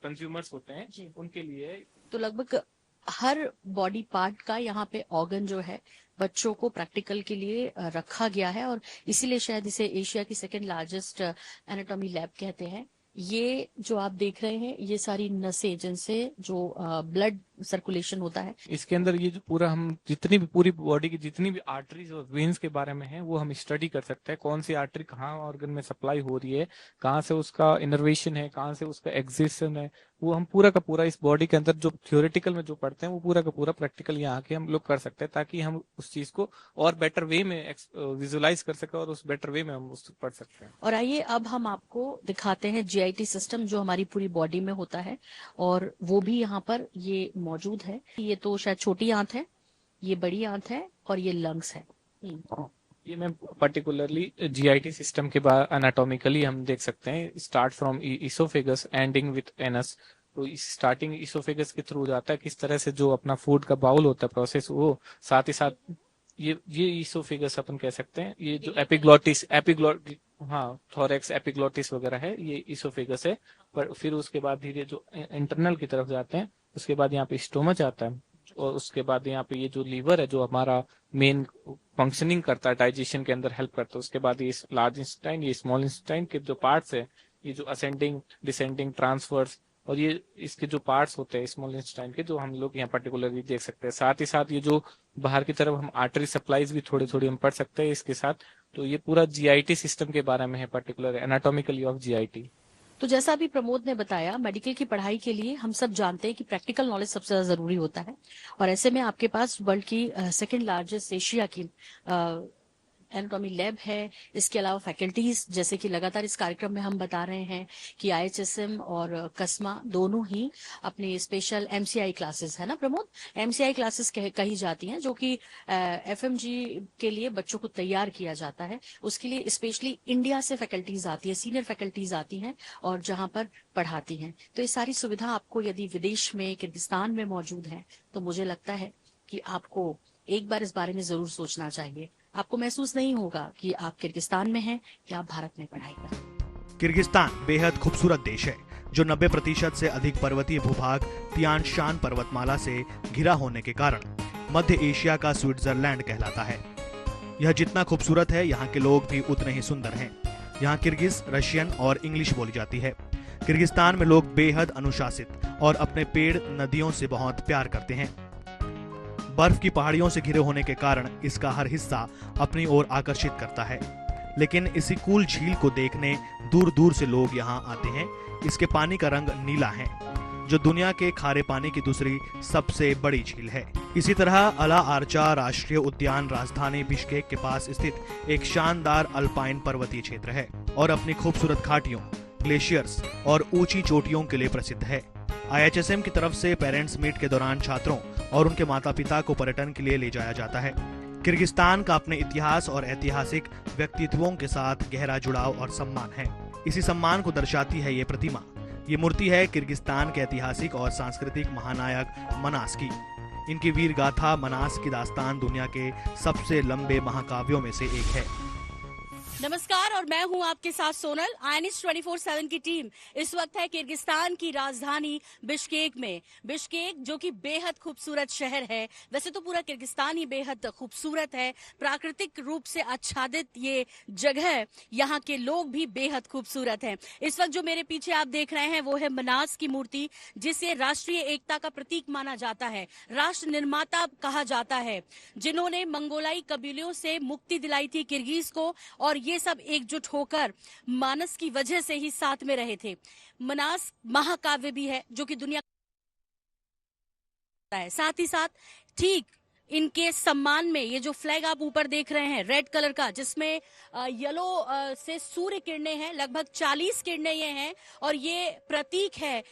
Speaker 24: कंज्यूमर्स होते हैं उनके लिए। तो लगभग हर बॉडी पार्ट का यहाँ पे ऑर्गन जो है बच्चों को प्रैक्टिकल के लिए रखा गया है और इसीलिए शायद इसे एशिया की सेकेंड लार्जेस्ट एनाटॉमी लैब कहते हैं।
Speaker 12: ये जो आप देख रहे हैं ये सारी नसें जिनसे जो ब्लड सर्कुलेशन होता है,
Speaker 24: इसके अंदर ये जो पूरा हम जितनी भी पूरी बॉडी की जितनी भी आर्टरीज और वेन्स के बारे में है वो हम स्टडी कर सकते हैं। कौन सी आर्टरी कहाँ ऑर्गन में सप्लाई हो रही है, कहाँ से उसका इनर्वेशन है, कहाँ से उसका एग्जिस्टेंस है, वो हम पूरा का पूरा इस बॉडी के अंदर जो थ्योरेटिकल में जो पढ़ते हैं वो पूरा का पूरा प्रैक्टिकल यहाँ के हम लोग कर सकते हैं, ताकि हम उस चीज को और बेटर वे में विजुलाइज कर सके और उस बेटर वे में हम उसको पढ़ सकते हैं।
Speaker 12: और आइए अब हम आपको दिखाते हैं जीआईटी सिस्टम जो हमारी पूरी बॉडी में होता है, और वो भी यहाँ पर ये मौजूद है। ये तो शायद छोटी आंत है, ये बड़ी आंत है और ये लंग्स है।
Speaker 24: ये मैं पर्टिकुलरली जीआईटी सिस्टम के बाद एनाटॉमिकली हम देख सकते हैं, start from oesophagus ending with anus. तो इस स्टार्टिंग इसोफेगस के थ्रू जाता है, किस तरह से जो अपना फूड का बाउल होता है प्रोसेस, वो साथ ही साथ ये इसोफेगस अपन कह सकते हैं। ये जो थोरेक्स एपिग्लोटिस वगैरह है ये इसोफेगस है। पर फिर उसके बाद धीरे जो इंटरनल की तरफ जाते हैं, उसके बाद यहाँ पे स्टोमच आता है, और उसके बाद यहाँ पे ये जो लीवर है जो हमारा मेन फंक्शनिंग करता है, डाइजेशन के अंदर हेल्प करता है। उसके बाद ये लार्ज इंस्टाइन, ये स्मॉल इंस्टाइन के जो पार्ट्स है, ये जो असेंडिंग डिसेंडिंग ट्रांसफर्स, और ये इसके जो पार्ट्स होते हैं स्मॉल इंस्टाइन के, जो हम लोग यहाँ पर्टिकुलरली देख सकते हैं। साथ ही साथ ये जो बाहर की तरफ हम आर्टरी सप्लाईज भी थोड़ी थोड़ी हम पढ़ सकते हैं इसके साथ। तो ये पूरा जीआईटी सिस्टम के बारे में है, पर्टिकुलर एनाटॉमिकली ऑफ जीआईटी।
Speaker 12: तो जैसा अभी प्रमोद ने बताया, मेडिकल की पढ़ाई के लिए हम सब जानते हैं कि प्रैक्टिकल नॉलेज सबसे ज्यादा जरूरी होता है, और ऐसे में आपके पास वर्ल्ड की सेकंड लार्जेस्ट एशिया की एनाटॉमी लैब है। इसके अलावा फैकल्टीज, जैसे कि लगातार इस कार्यक्रम में हम बता रहे हैं कि आईएचएसएम और कस्मा दोनों ही अपने स्पेशल एमसीआई क्लासेस है ना प्रमोद, एमसीआई क्लासेस कही जाती हैं, जो कि एफएमजी के लिए बच्चों को तैयार किया जाता है। उसके लिए स्पेशली इंडिया से फैकल्टीज आती है, सीनियर फैकल्टीज आती हैं और जहां पर पढ़ाती हैं। तो ये सारी सुविधा आपको यदि विदेश में किर्गिस्तान में मौजूद है, तो मुझे लगता है कि आपको एक बार इस बारे में जरूर सोचना चाहिए। आपको महसूस नहीं होगा कि आप किर्गिस्तान में हैं या आप भारत में पढ़ाई कर रहे हैं।
Speaker 2: किर्गिस्तान बेहद खूबसूरत देश है, जो 90% से अधिक पर्वतीय भूभाग तियान शान पर्वतमाला से घिरा होने के कारण मध्य एशिया का स्विट्जरलैंड कहलाता है। यह जितना खूबसूरत है, यहाँ के लोग भी उतने ही सुंदर हैं। यहाँ किर्गिज, रशियन और इंग्लिश बोली जाती है। किर्गिस्तान में लोग बेहद अनुशासित और अपने पेड़ नदियों से बहुत प्यार करते हैं। बर्फ की पहाड़ियों से घिरे होने के कारण इसका हर हिस्सा अपनी ओर आकर्षित करता है। लेकिन इसी कूल झील को देखने दूर दूर से लोग यहाँ आते हैं। इसके पानी का रंग नीला है, जो दुनिया के खारे पानी की दूसरी सबसे बड़ी झील है। इसी तरह अला आर्चा राष्ट्रीय उद्यान राजधानी बिश्केक के पास स्थित एक शानदार अल्पाइन पर्वतीय क्षेत्र है और अपनी खूबसूरत घाटियों, ग्लेशियर्स और ऊंची चोटियों के लिए प्रसिद्ध है। आईएचएसएम की तरफ से पेरेंट्स मीट के दौरान छात्रों और उनके माता पिता को पर्यटन के लिए ले जाया जाता है। किर्गिस्तान का अपने इतिहास और ऐतिहासिक व्यक्तित्वों के साथ गहरा जुड़ाव और सम्मान है। इसी सम्मान को दर्शाती है ये प्रतिमा। ये मूर्ति है किर्गिस्तान के ऐतिहासिक और सांस्कृतिक महानायक मनास की। इनकी वीर गाथा मनास की दास्तान दुनिया के सबसे लंबे महाकाव्यों में से एक है।
Speaker 12: नमस्कार, और मैं हूं आपके साथ सोनल। आईएनएस 24/7 की टीम इस वक्त है किर्गिस्तान की राजधानी बिश्केक में। बिश्केक जो कि बेहद खूबसूरत शहर है, वैसे तो पूरा किर्गिस्तान ही बेहद खूबसूरत है, प्राकृतिक रूप से आच्छादित ये जगह, यहाँ के लोग भी बेहद खूबसूरत हैं। इस वक्त जो मेरे पीछे आप देख रहे हैं वो है मनास की मूर्ति, जिसे राष्ट्रीय एकता का प्रतीक माना जाता है, राष्ट्र निर्माता कहा जाता है, जिन्होंने मंगोलाई कबीलों से मुक्ति दिलाई थी किर्गिज को, और ये सब एकजुट होकर मानस की वजह से ही साथ में रहे थे। मनास महाकाव्य भी है जो कि दुनिया है। साथ ही साथ ठीक इनके सम्मान में ये जो फ्लैग आप ऊपर देख रहे हैं रेड कलर का, जिसमें येलो से सूर्य किरणें हैं, लगभग 40 किरणें ये हैं, और ये प्रतीक है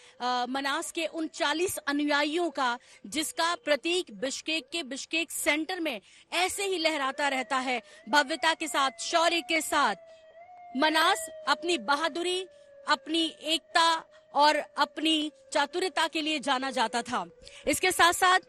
Speaker 12: मनास के उन 40 अनुयायियों का, जिसका प्रतीक बिश्केक के बिश्केक सेंटर में ऐसे ही लहराता रहता है, भव्यता के साथ, शौर्य के साथ। मनास अपनी बहादुरी, अपनी एकता और अपनी चातुर्यता के लिए जाना जाता था। इसके साथ साथ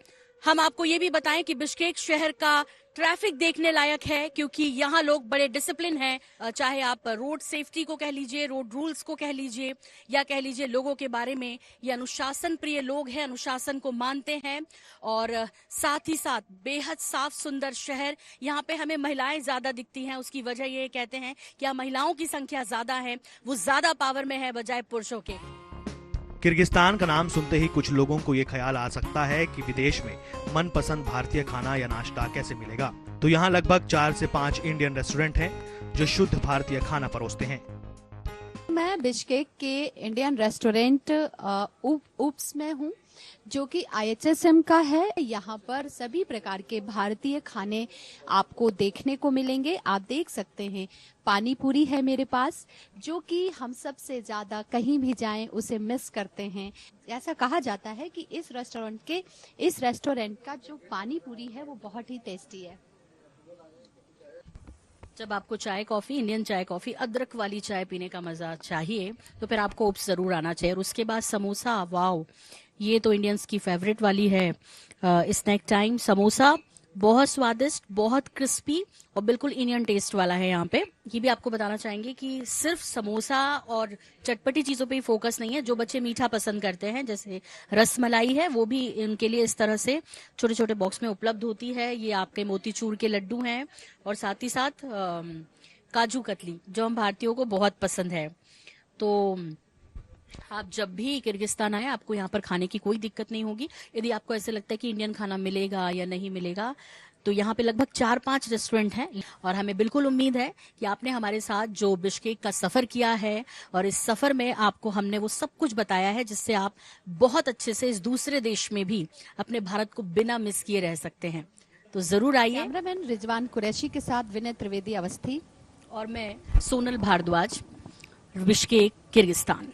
Speaker 12: हम आपको ये भी बताएं कि बिश्केक शहर का ट्रैफिक देखने लायक है क्योंकि यहाँ लोग बड़े डिसिप्लिन हैं, चाहे आप रोड सेफ्टी को कह लीजिए, रोड रूल्स को कह लीजिए, या कह लीजिए लोगों के बारे में। ये अनुशासन प्रिय लोग हैं, अनुशासन को मानते हैं और साथ ही साथ बेहद साफ सुंदर शहर। यहाँ पे हमें महिलाएं ज्यादा दिखती हैं, उसकी वजह ये कहते हैं कि यहाँ महिलाओं की संख्या ज्यादा है, वो ज्यादा पावर में है बजाय पुरुषों के।
Speaker 2: किर्गिस्तान का नाम सुनते ही कुछ लोगों को ये ख्याल आ सकता है कि विदेश में मनपसंद भारतीय खाना या नाश्ता कैसे मिलेगा। तो यहाँ लगभग 4 से 5 इंडियन रेस्टोरेंट हैं जो शुद्ध भारतीय खाना परोसते हैं।
Speaker 6: मैं बिश्केक के इंडियन रेस्टोरेंट उप्स में हूँ, जो कि IHSM का है। यहाँ पर सभी प्रकार के भारतीय खाने आपको देखने को मिलेंगे। आप देख सकते हैं पानी पूरी है मेरे पास, जो कि हम सब से ज्यादा कहीं भी जाएं उसे मिस करते हैं। ऐसा कहा जाता है कि इस रेस्टोरेंट का जो पानी पूरी है वो बहुत ही टेस्टी है।
Speaker 12: जब आपको चाय कॉफी, इंडियन चाय कॉफी, अदरक वाली चाय पीने का मजा चाहिए तो फिर आपको उप्स जरूर आना चाहिए। और उसके बाद समोसा, वाओ, ये तो इंडियंस की फेवरेट वाली है। स्नैक टाइम समोसा बहुत स्वादिष्ट, बहुत क्रिस्पी और बिल्कुल इंडियन टेस्ट वाला है। यहाँ पे ये भी आपको बताना चाहेंगे कि सिर्फ समोसा और चटपटी चीजों पे ही फोकस नहीं है। जो बच्चे मीठा पसंद करते हैं, जैसे रसमलाई है, वो भी इनके लिए इस तरह से छोटे छोटे बॉक्स में उपलब्ध होती है। ये आपके मोतीचूर के लड्डू हैं और साथ ही साथ काजू कतली, जो हम भारतीयों को बहुत पसंद है। तो आप जब भी किर्गिस्तान आए आपको यहाँ पर खाने की कोई दिक्कत नहीं होगी। यदि आपको ऐसे लगता है कि इंडियन खाना मिलेगा या नहीं मिलेगा, तो यहाँ पे लगभग 4-5 रेस्टोरेंट हैं और हमें बिल्कुल उम्मीद है कि आपने हमारे साथ जो बिश्केक का सफर किया है और इस सफर में आपको हमने वो सब कुछ बताया है जिससे आप बहुत अच्छे से इस दूसरे देश में भी अपने भारत को बिना मिस किए रह सकते हैं। तो जरूर आइए।
Speaker 6: कैमरामैन रिजवान कुरैशी के साथ विनय त्रिवेदी अवस्थी
Speaker 12: और मैं सोनल भारद्वाज, बिश्केक, किर्गिस्तान।